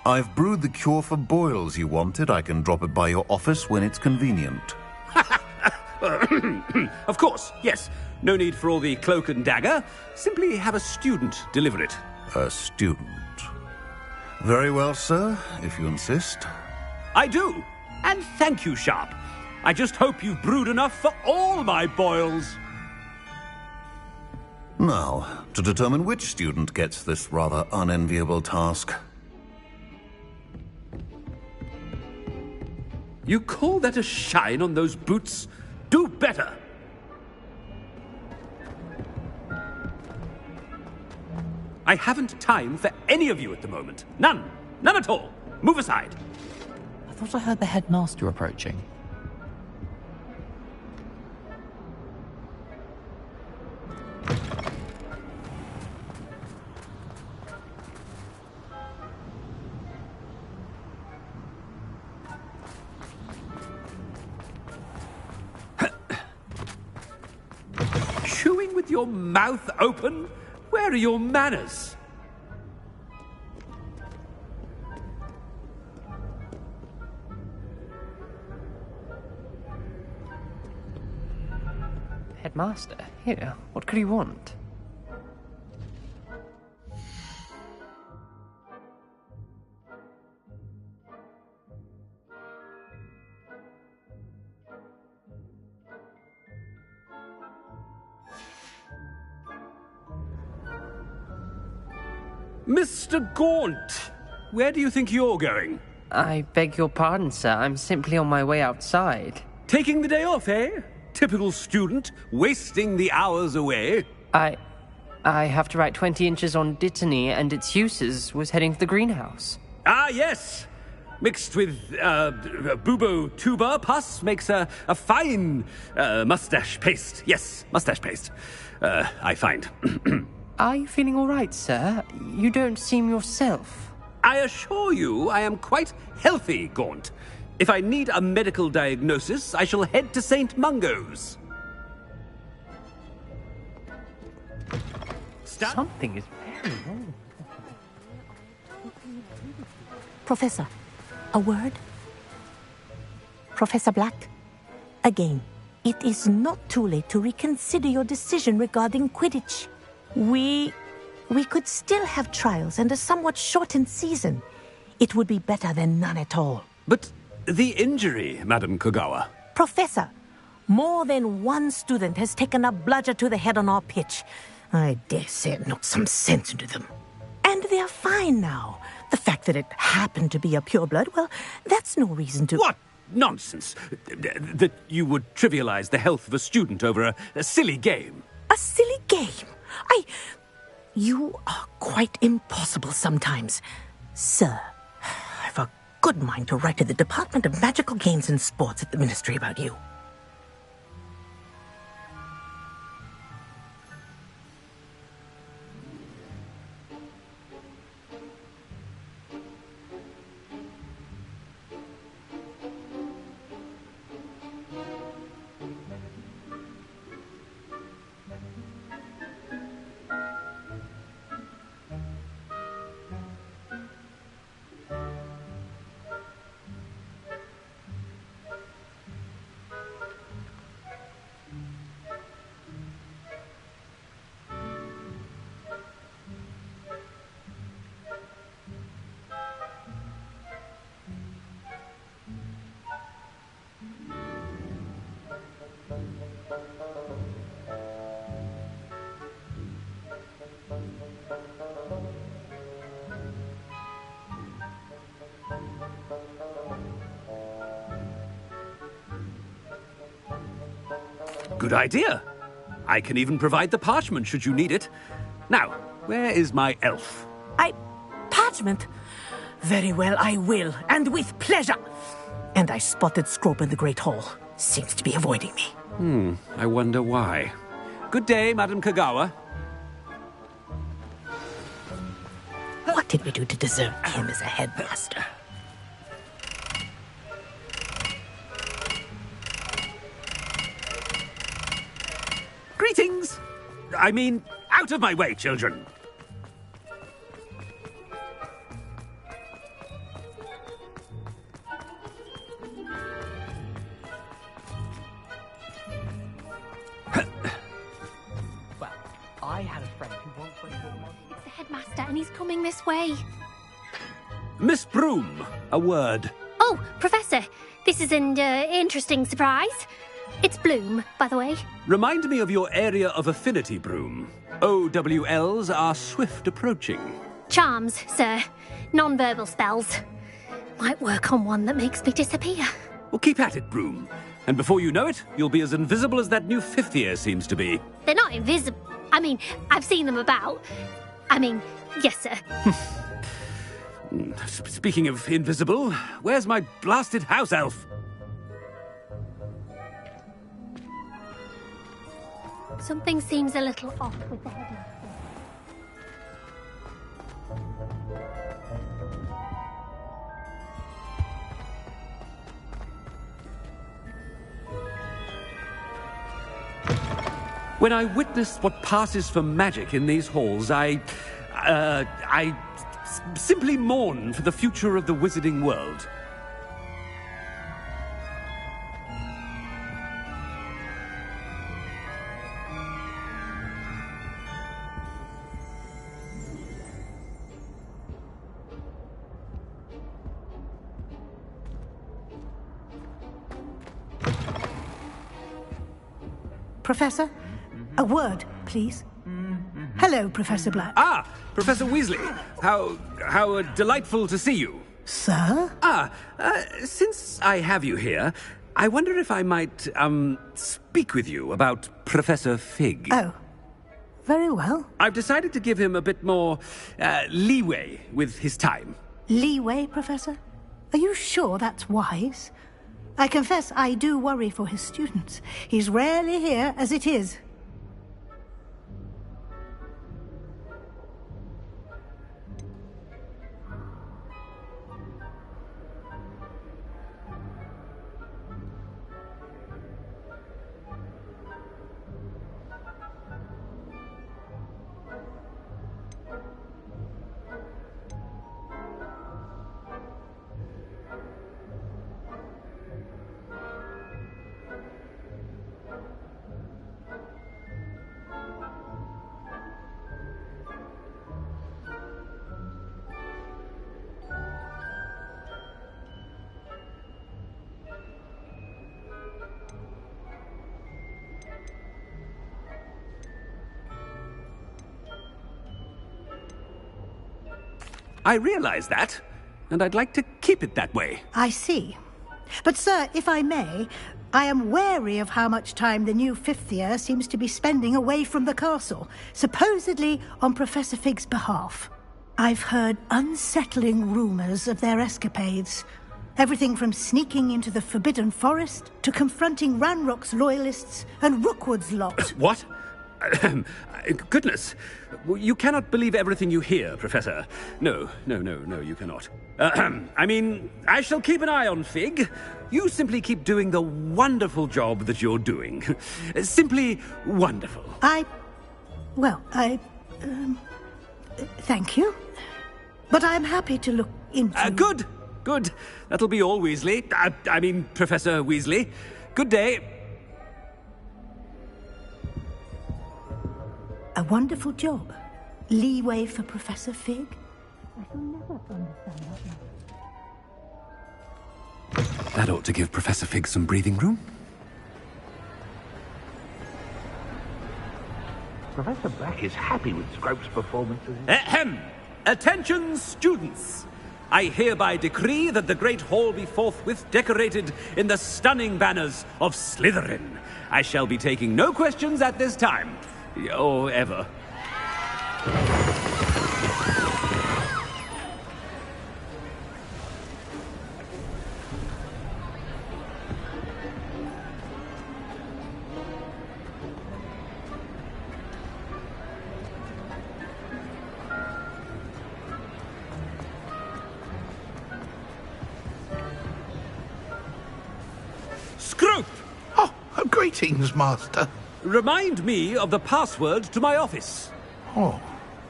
I've brewed the cure for boils you wanted. I can drop it by your office when it's convenient. Of course, yes. No need for all the cloak and dagger. Simply have a student deliver it. A student? Very well, sir, if you insist. I do. And thank you, Sharp. I just hope you've brewed enough for all my boils. Now, to determine which student gets this rather unenviable task. You call that a shine on those boots? Do better! I haven't time for any of you at the moment. None. None at all. Move aside. I thought I heard the headmaster approaching. Chewing with your mouth open? Where are your manners? Headmaster, here, what could he want? Mr. Gaunt, where do you think you're going? I beg your pardon, sir. I'm simply on my way outside. Taking the day off, eh? Typical student, wasting the hours away. I have to write 20 inches on Dittany and its uses. Was heading to the greenhouse. Ah, yes. Mixed with bubo tuber pus makes a fine mustache paste. Yes, mustache paste. I find. Are you feeling all right, sir? You don't seem yourself. I assure you I am quite healthy, Gaunt. If I need a medical diagnosis, I shall head to St. Mungo's. Something is very wrong. Professor, a word? Professor Black, again, it is not too late to reconsider your decision regarding Quidditch. We could still have trials and a somewhat shortened season. It would be better than none at all. But the injury, Madam Kogawa. Professor, more than one student has taken a bludger to the head on our pitch. I dare say it knocked some sense into them. And they're fine now. The fact that it happened to be a pureblood, well, that's no reason to... What nonsense! That you would trivialize the health of a student over a silly game. A silly game. You are quite impossible sometimes. Sir, I've a good mind to write to the Department of Magical Games and Sports at the Ministry about you. Good idea. I can even provide the parchment should you need it. Now, where is my elf? Parchment? Very well, I will, and with pleasure. And I spotted Scrope in the Great Hall. Seems to be avoiding me. I wonder why. Good day, Madam Kagawa. What did we do to deserve him as a headmaster? Greetings! I mean, out of my way, children! Well, I had a friend who once went to It's the headmaster, and he's coming this way. Miss Broom, a word. Oh, Professor, this is an interesting surprise. It's Bloom, by the way. Remind me of your area of affinity, Broom. OWLs are swift approaching. Charms, sir. Non-verbal spells. Might work on one that makes me disappear. Well, keep at it, Broom. And before you know it, you'll be as invisible as that new fifth year seems to be. They're not invisible. I mean, I've seen them about. Yes, sir. Speaking of invisible, where's my blasted house elf? Something seems a little off with the headmaster. When I witnessed what passes for magic in these halls, I simply mourn for the future of the wizarding world. Professor, a word, please. Hello, Professor Black. Ah, Professor Weasley. How delightful to see you. Sir? Since I have you here, I wonder if I might, speak with you about Professor Fig. Oh, very well. I've decided to give him a bit more, leeway with his time. Leeway, Professor? Are you sure that's wise? I confess I do worry for his students. He's rarely here as it is. I realize that, and I'd like to keep it that way. I see. But, sir, if I may, I am wary of how much time the new fifth year seems to be spending away from the castle, supposedly on Professor Fig's behalf. I've heard unsettling rumours of their escapades. Everything from sneaking into the Forbidden Forest to confronting Ranrock's loyalists and Rookwood's lot. What? Goodness. You cannot believe everything you hear, Professor. No, you cannot. I mean, I shall keep an eye on Fig. You simply keep doing the wonderful job that you're doing. Simply wonderful. Thank you. But I'm happy to look into... Good. That'll be all, Weasley. I mean, Professor Weasley. Good day. A wonderful job. Leeway for Professor Fig. I shall never understand that. That ought to give Professor Fig some breathing room. Professor Black is happy with Scrope's performances. Ahem! Attention, students! I hereby decree that the Great Hall be forthwith decorated in the stunning banners of Slytherin. I shall be taking no questions at this time. Or ever. Scrope! Oh, greetings, Master. Remind me of the password to my office. Oh,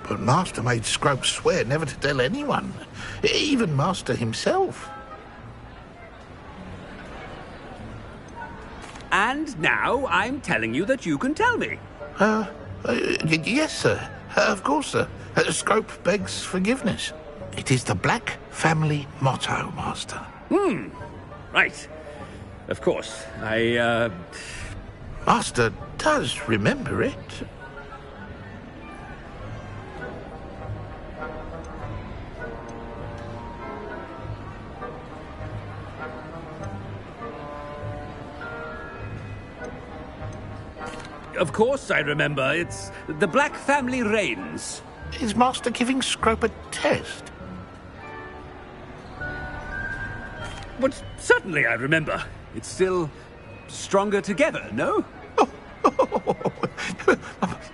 but Master made Scrope swear never to tell anyone, even Master himself. And now I'm telling you that you can tell me. Yes, sir. Of course, sir. Scrope begs forgiveness. It is the Black family motto, Master. Right. Of course. Master does remember it. Of course I remember. It's the Black family reigns. Is Master giving Scrope a test? But certainly I remember. It's still stronger together, no?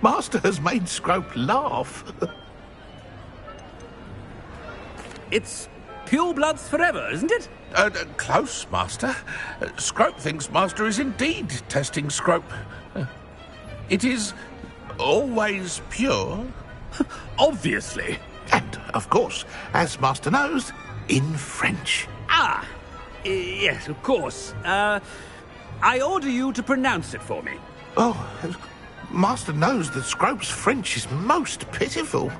Master has made Scrope laugh. It's pure bloods forever, isn't it? Close, Master. Scrope thinks Master is indeed testing Scrope. It is always pure. Obviously. And, of course, as Master knows, in French. Yes, of course. I order you to pronounce it for me. Oh, Master knows that Scrope's French is most pitiful.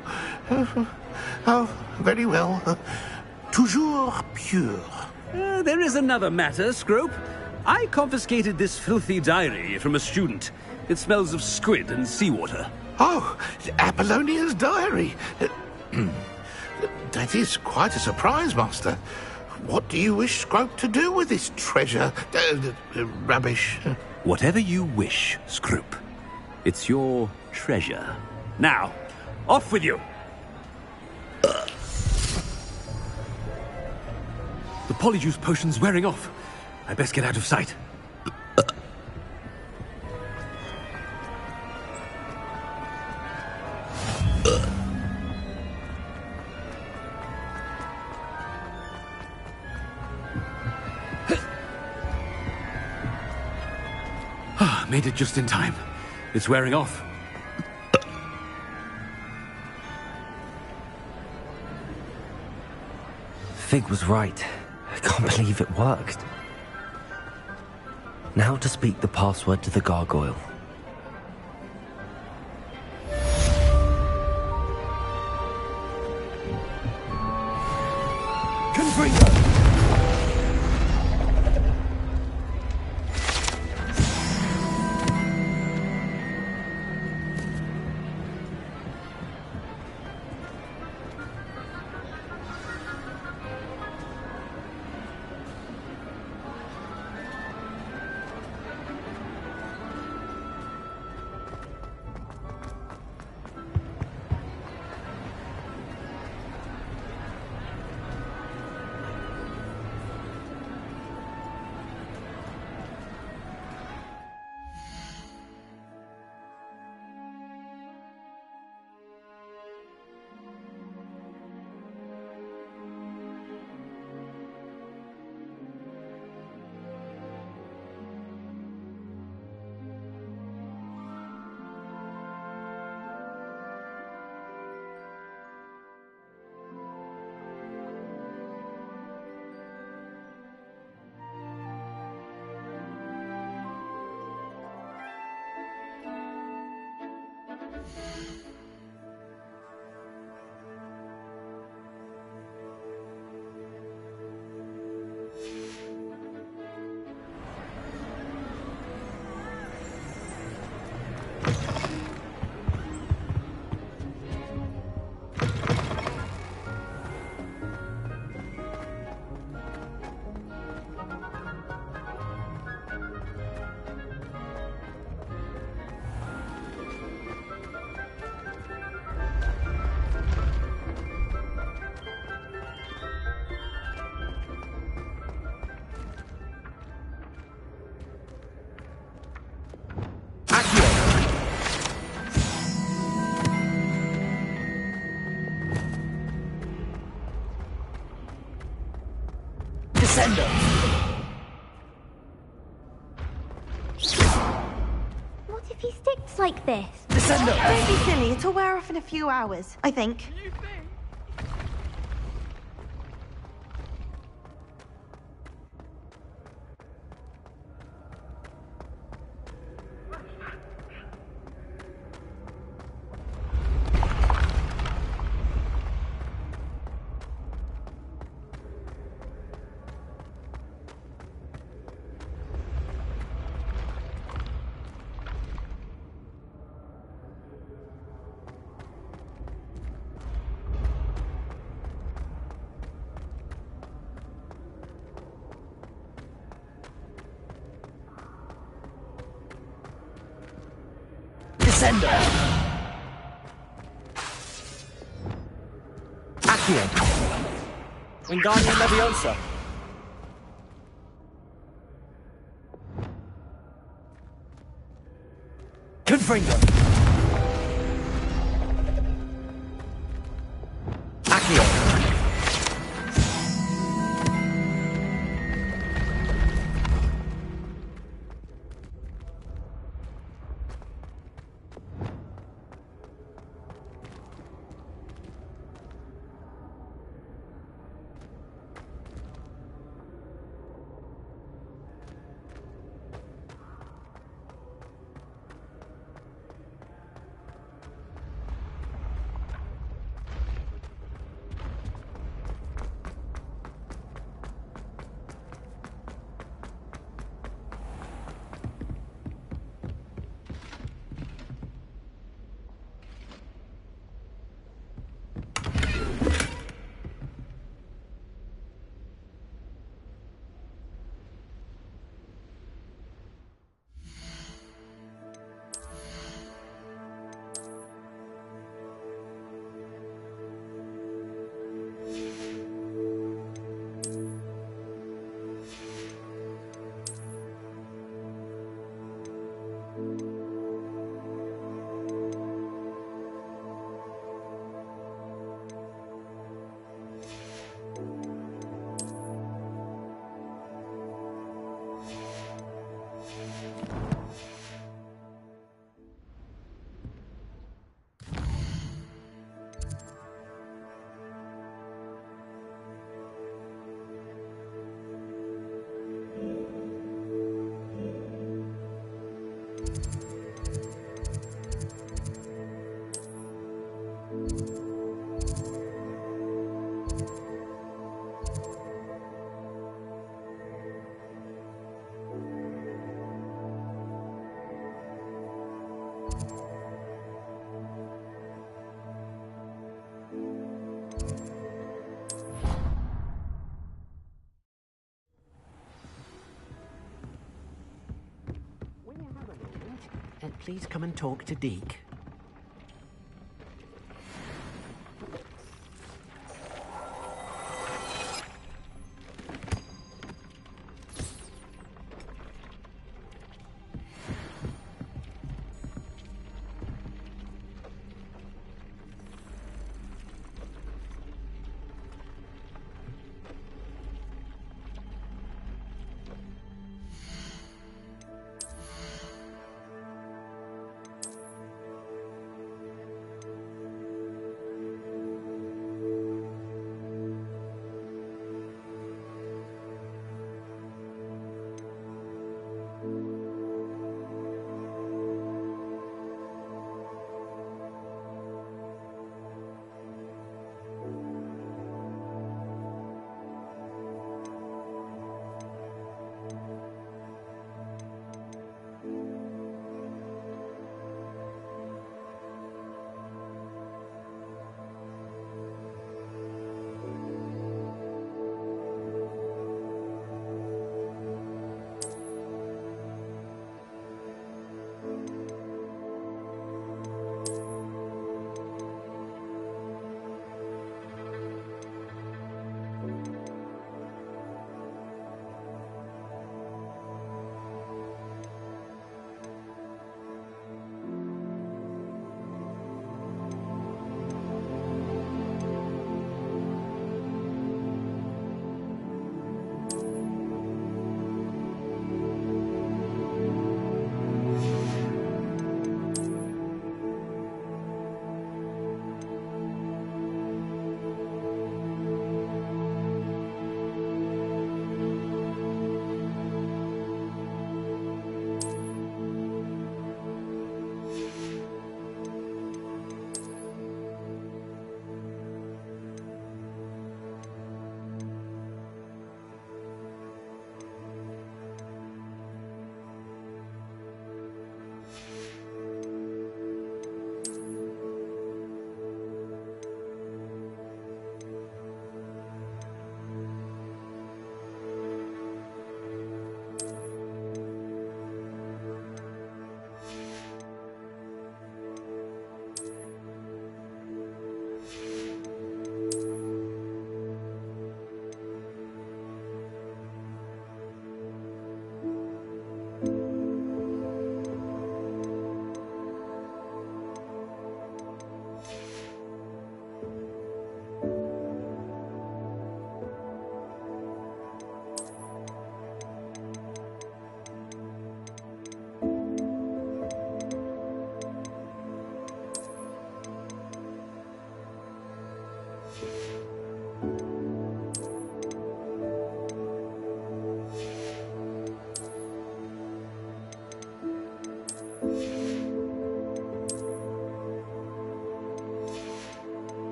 Oh, very well. Toujours pure. There is another matter, Scrope. I confiscated this filthy diary from a student. It smells of squid and seawater. Oh, Apollonia's diary. That is quite a surprise, Master. What do you wish Scrope to do with this treasure? Rubbish. Whatever you wish, Scrope. It's your treasure. Now, off with you. The polyjuice potion's wearing off. I best get out of sight. Made it just in time. It's wearing off. Fig was right. I can't believe it worked. Now to speak the password to the gargoyle. Confringo! What if he sticks like this? Don't be silly, it'll wear off in a few hours, I think. Wingardium Leviosa. Confringo. Accio. Please come and talk to Deke.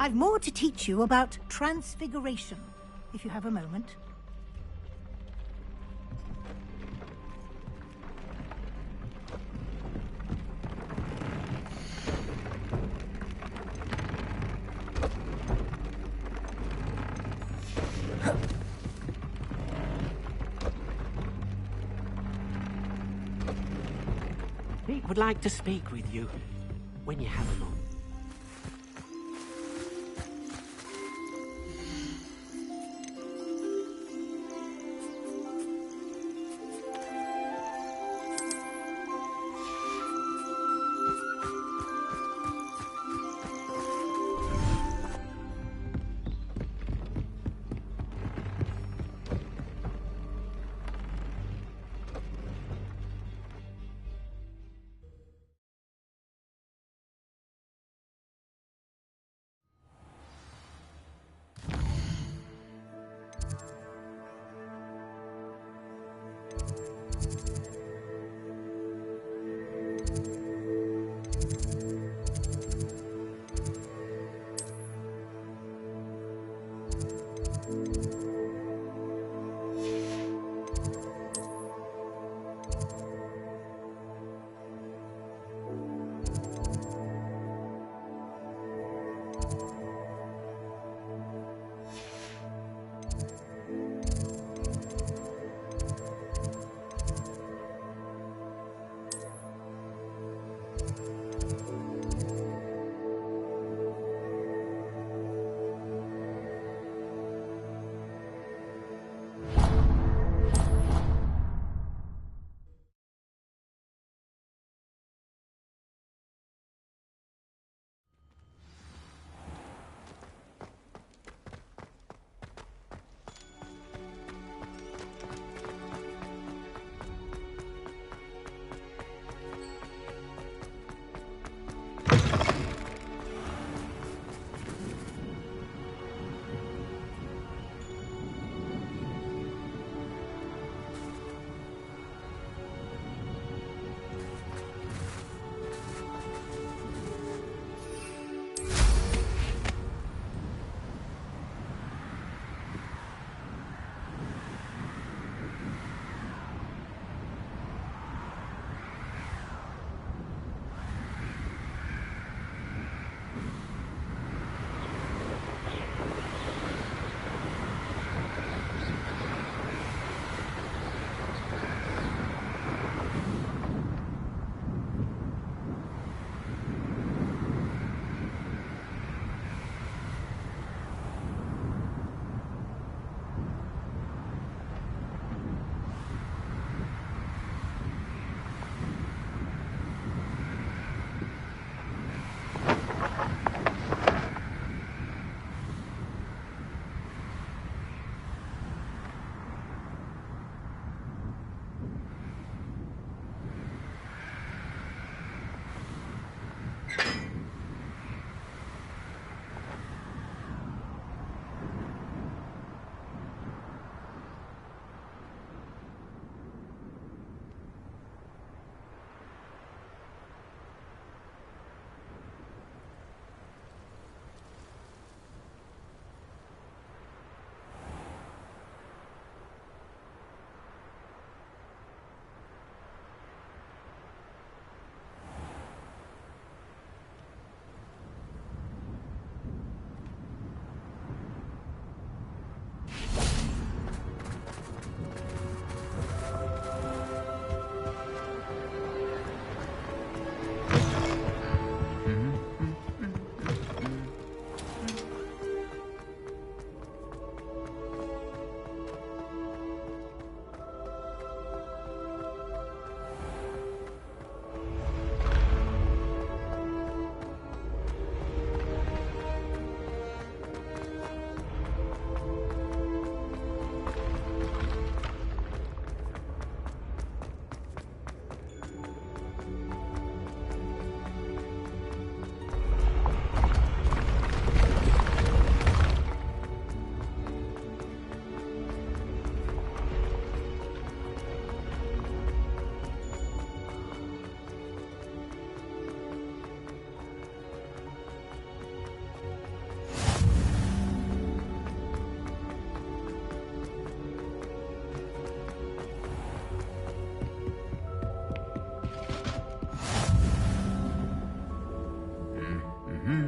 I've more to teach you about transfiguration, if you have a moment. Pete would like to speak with you when you have a moment.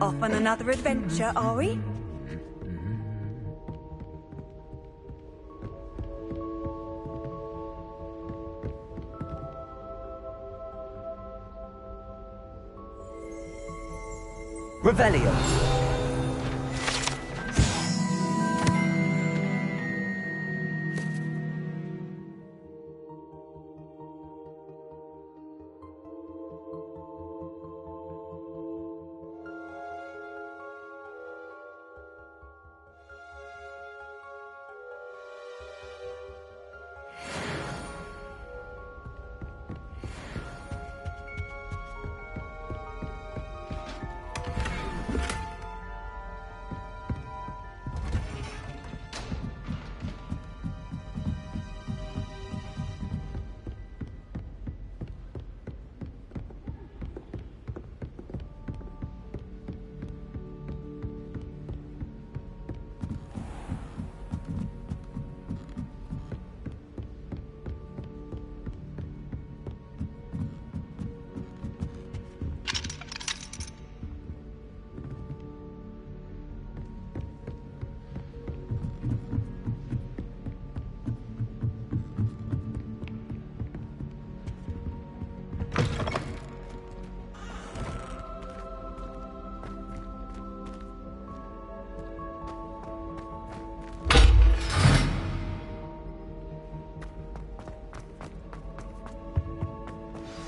Off on another adventure, are we? Revelio.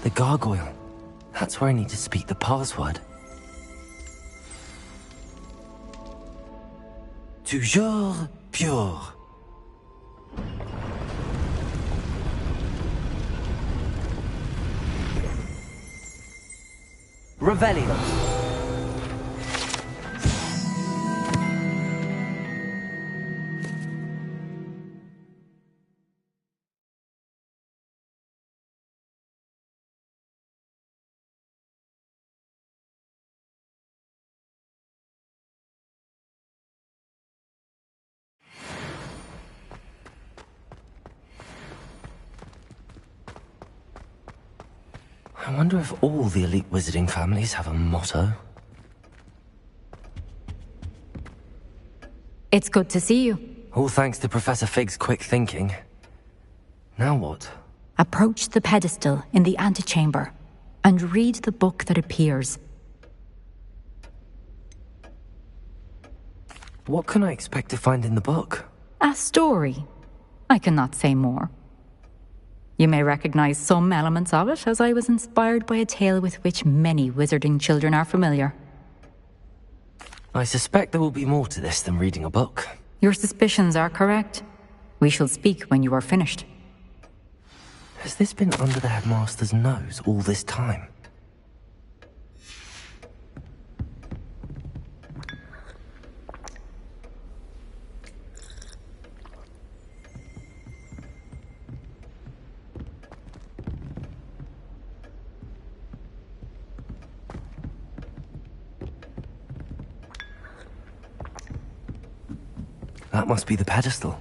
The gargoyle. That's where I need to speak the password. Toujours pure. Revelio. I wonder if all the elite wizarding families have a motto. It's good to see you. All thanks to Professor Fig's quick thinking. Now what? Approach the pedestal in the antechamber and read the book that appears. What can I expect to find in the book? A story. I cannot say more. You may recognize some elements of it, as I was inspired by a tale with which many wizarding children are familiar. I suspect there will be more to this than reading a book. Your suspicions are correct. We shall speak when you are finished. Has this been under the headmaster's nose all this time? That must be the pedestal.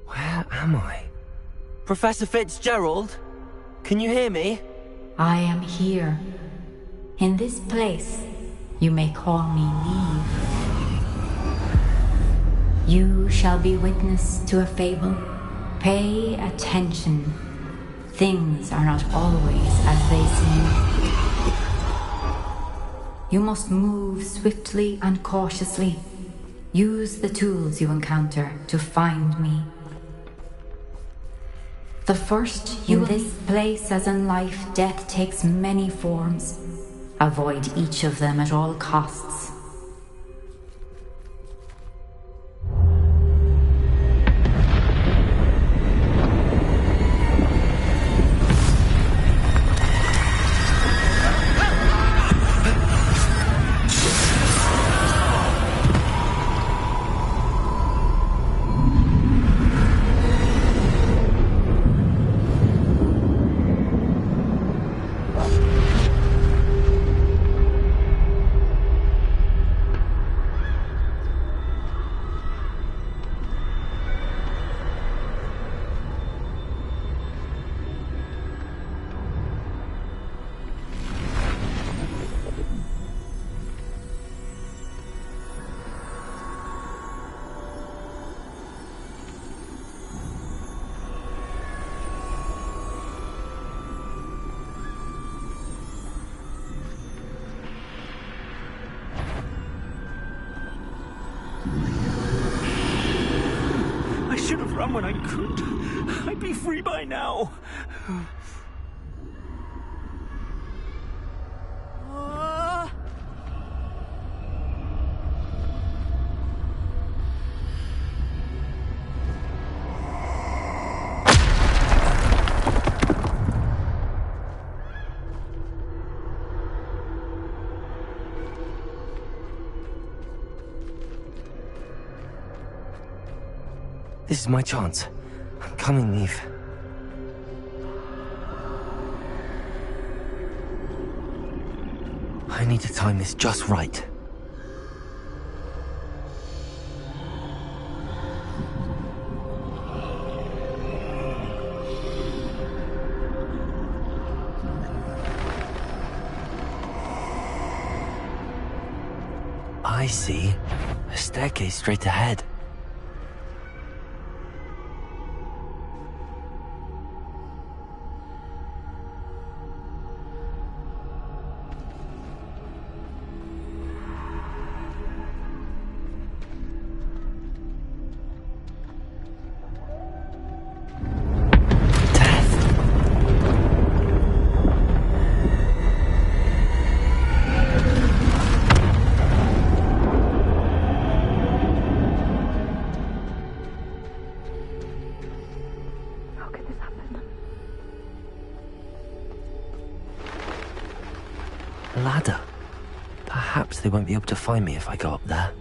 Where am I? Professor Fitzgerald? Can you hear me? I am here. In this place, you may call me Neve. You shall be witness to a fable. Pay attention. Things are not always as they seem. You must move swiftly and cautiously. Use the tools you encounter to find me. The first, in this place as in life, death takes many forms. Avoid each of them at all costs. should have run when I could. I'd be free by now. This is my chance. I'm coming, Neve. I need to time this just right. I see. A staircase straight ahead. Ladder. Perhaps they won't be able to find me if I go up there.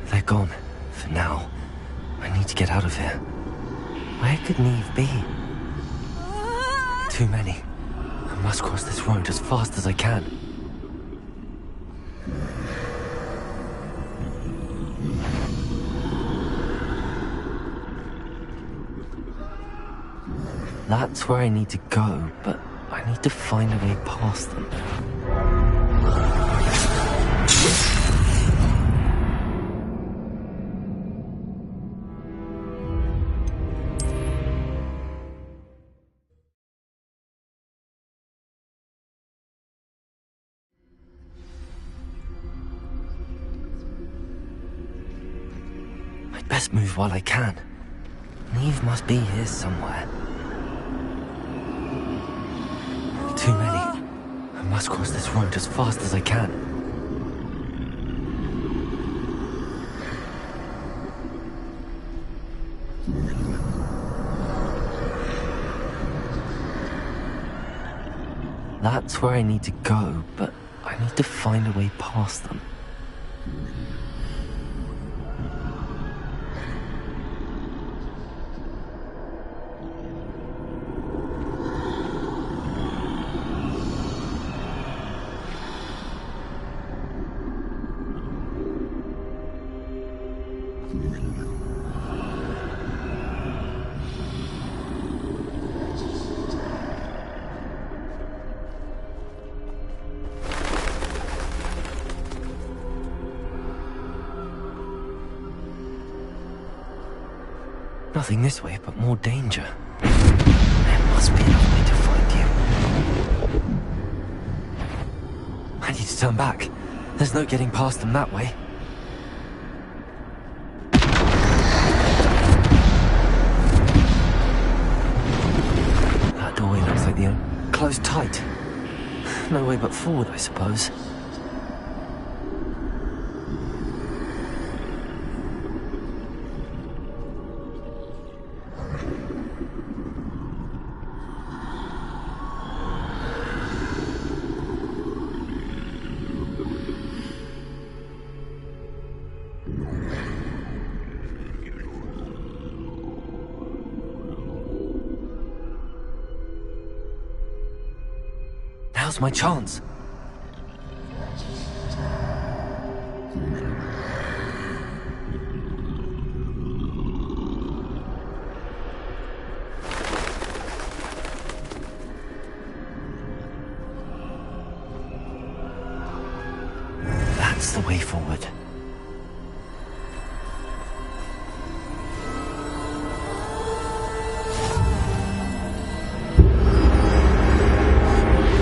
They're gone. For now. I need to get out of here. Where could Neve be? Too many. I must cross this road as fast as I can. That's where I need to go, but I need to find a way past them. I'd best move while I can. Neve must be here somewhere. Too many. I must cross this road as fast as I can. That's where I need to go, but I need to find a way past them. Nothing this way, but more danger. There must be another way to find you. I need to turn back. There's no getting past them that way. That doorway looks like the closed tight. No way but forward, I suppose. Now's my chance. forward.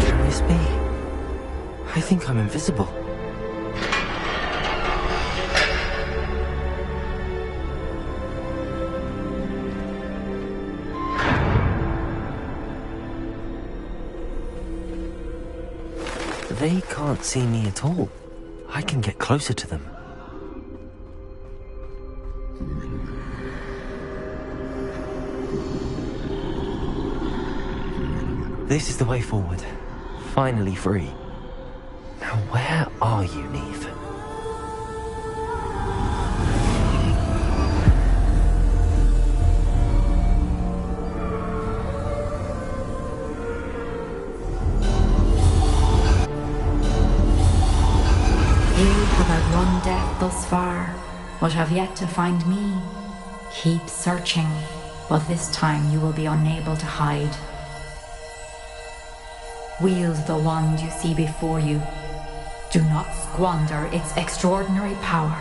Can this be? I think I'm invisible. They can't see me at all. I can get closer to them. This is the way forward. Finally free. Now where are you, Neve? Outrun death thus far, but have yet to find me. Keep searching, but this time you will be unable to hide. Wield the wand you see before you. Do not squander its extraordinary power.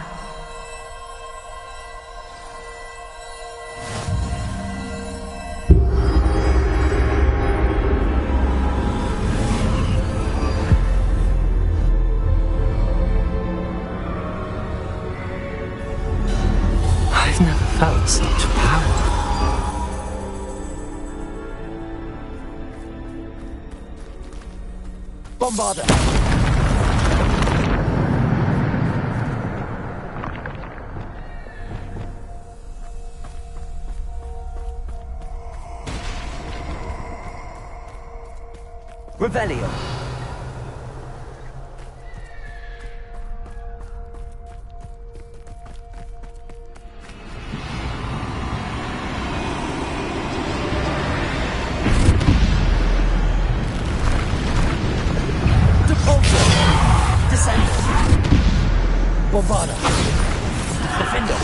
I've never felt such power. Bombarder! Revelio! Bombarder! Defender!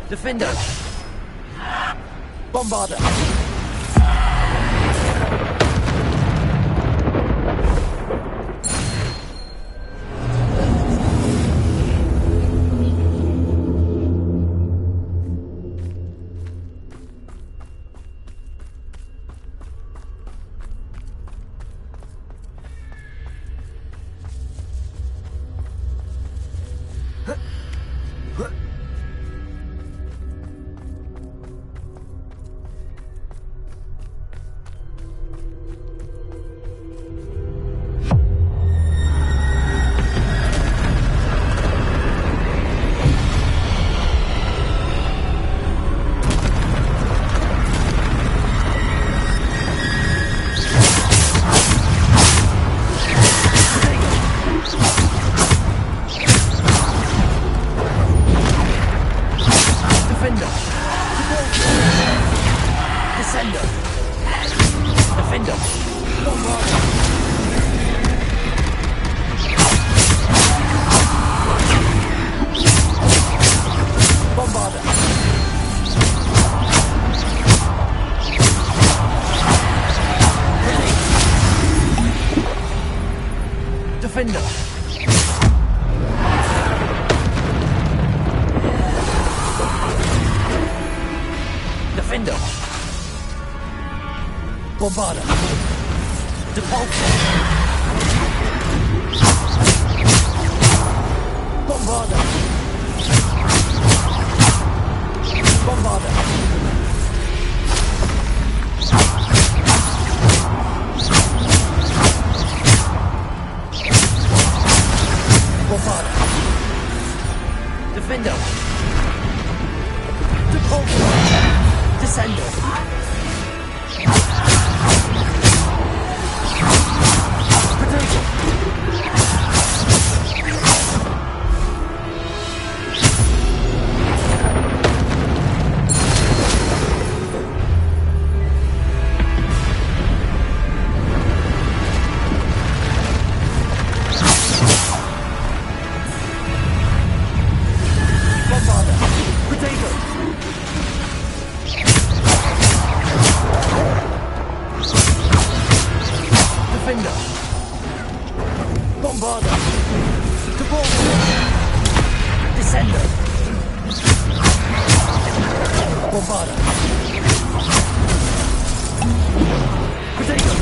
Defender! Bombarder! Bombarda. Depulso. Bombarda. Bombarda. Bombarda. Defender. Depulso. Descender. Potato.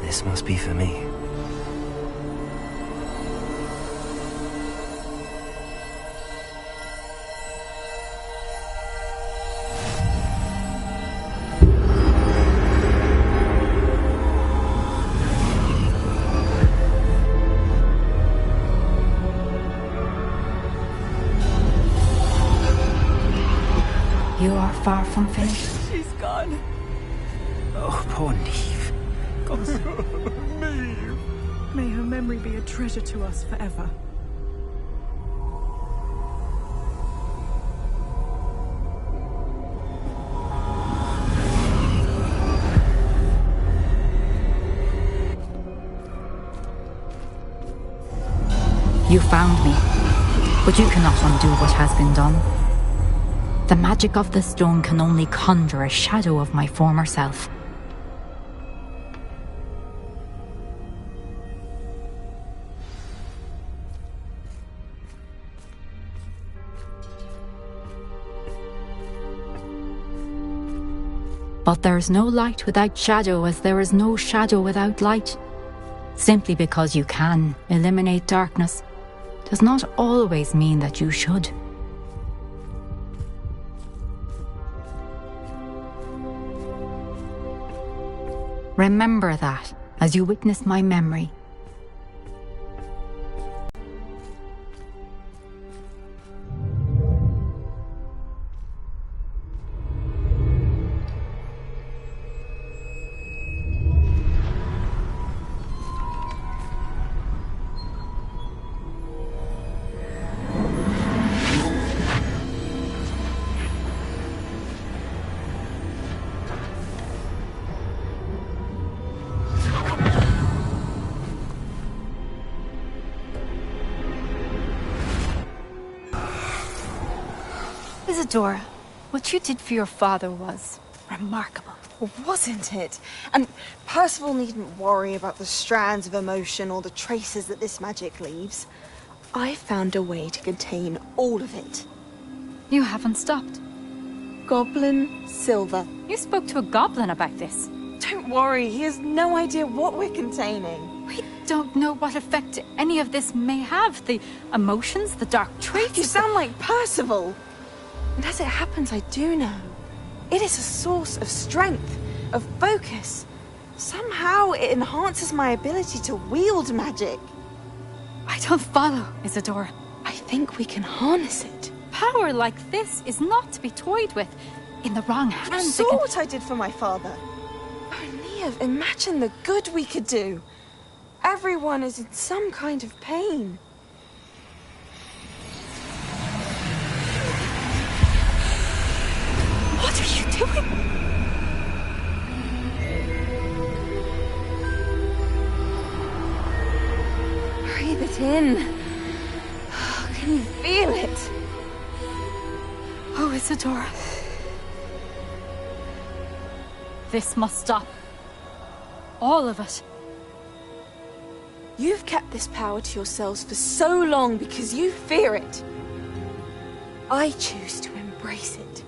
This must be for me. You are far from finished. She's gone. Oh, poor Neve. Neve. May her memory be a treasure to us forever. You found me, but you cannot undo what has been done. The magic of the stone can only conjure a shadow of my former self. But there is no light without shadow, as there is no shadow without light. Simply because you can eliminate darkness does not always mean that you should. Remember that as you witness my memory. Isadora, what you did for your father was remarkable. Wasn't it? And Percival needn't worry about the strands of emotion or the traces that this magic leaves. I found a way to contain all of it. You haven't stopped. Goblin Silver. You spoke to a goblin about this. Don't worry, he has no idea what we're containing. We don't know what effect any of this may have. The emotions, the dark traits. You sound like Percival. And as it happens, I do know. It is a source of strength, of focus. Somehow it enhances my ability to wield magic. I don't follow, Isadora. I think we can harness it. Power like this is not to be toyed with. In the wrong hands, You saw what I did for my father. Oh, Neve, imagine the good we could do. Everyone is in some kind of pain. What are you doing? Breathe it in. Can you feel it? Oh, Isadora. This must stop. All of it. You've kept this power to yourselves for so long because you fear it. I choose to embrace it.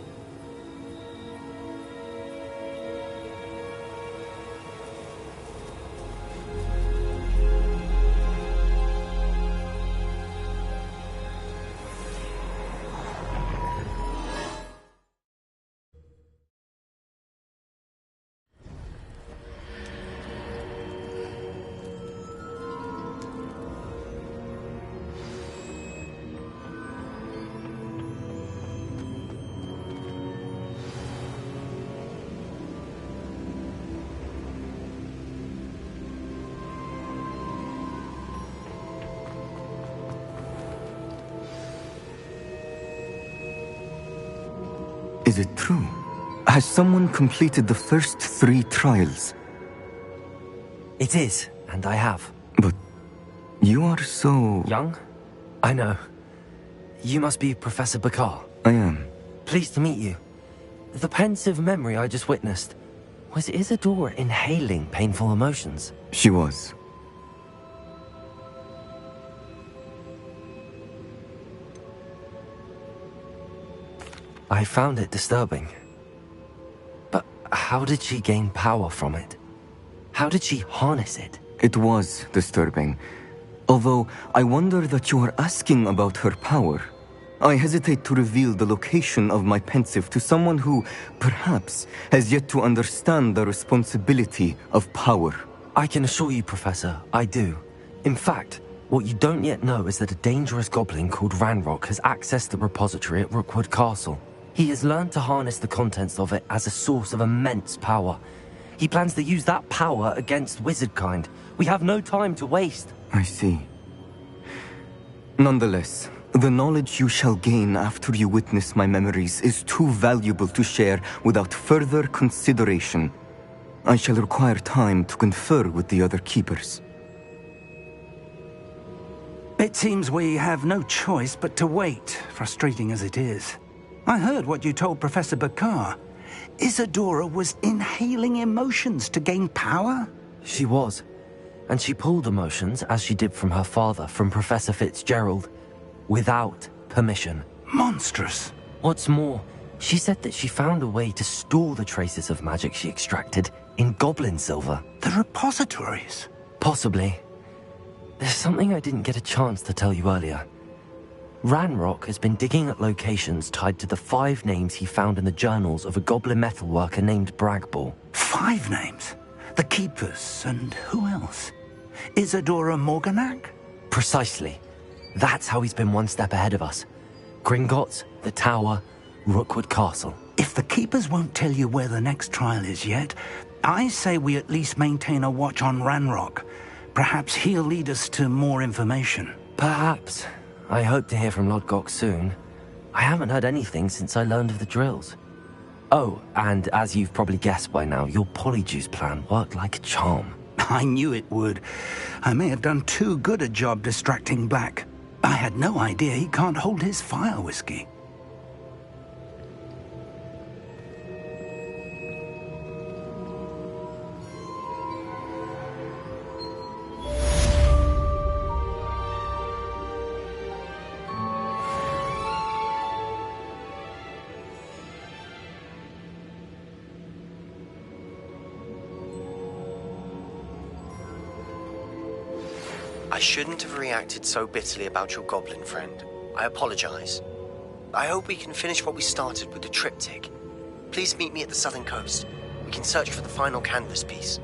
Is it true? Has someone completed the first 3 trials? It is, and I have. But you are so... young? I know. You must be Professor Bakar. I am. Pleased to meet you. The pensive memory I just witnessed, was Isadora inhaling painful emotions? She was. I found it disturbing. But how did she gain power from it? How did she harness it? It was disturbing. Although, I wonder that you are asking about her power. I hesitate to reveal the location of my pensive to someone who, perhaps, has yet to understand the responsibility of power. I can assure you, Professor, I do. In fact, what you don't yet know is that a dangerous goblin called Ranrock has accessed the repository at Rookwood Castle. He has learned to harness the contents of it as a source of immense power. He plans to use that power against wizardkind. We have no time to waste. I see. Nonetheless, the knowledge you shall gain after you witness my memories is too valuable to share without further consideration. I shall require time to confer with the other keepers. It seems we have no choice but to wait, frustrating as it is. I heard what you told Professor Bakar. Isadora was inhaling emotions to gain power? She was. And she pulled emotions, as she did from her father, from Professor Fitzgerald, without permission. Monstrous. What's more, she said that she found a way to store the traces of magic she extracted in goblin silver. The repositories? Possibly. There's something I didn't get a chance to tell you earlier. Ranrock has been digging at locations tied to the 5 names he found in the journals of a goblin metalworker named Bragball. 5 names? The Keepers, and who else? Isadora Morganac? Precisely. That's how he's been one step ahead of us. Gringotts, the Tower, Rookwood Castle. If the Keepers won't tell you where the next trial is yet, I say we at least maintain a watch on Ranrock. Perhaps he'll lead us to more information. Perhaps. I hope to hear from Lodgok soon. I haven't heard anything since I learned of the drills. Oh, and as you've probably guessed by now, your polyjuice plan worked like a charm. I knew it would. I may have done too good a job distracting Black. I had no idea he can't hold his fire whiskey. I shouldn't have reacted so bitterly about your goblin friend. I apologize. I hope we can finish what we started with the triptych. Please meet me at the southern coast. We can search for the final canvas piece.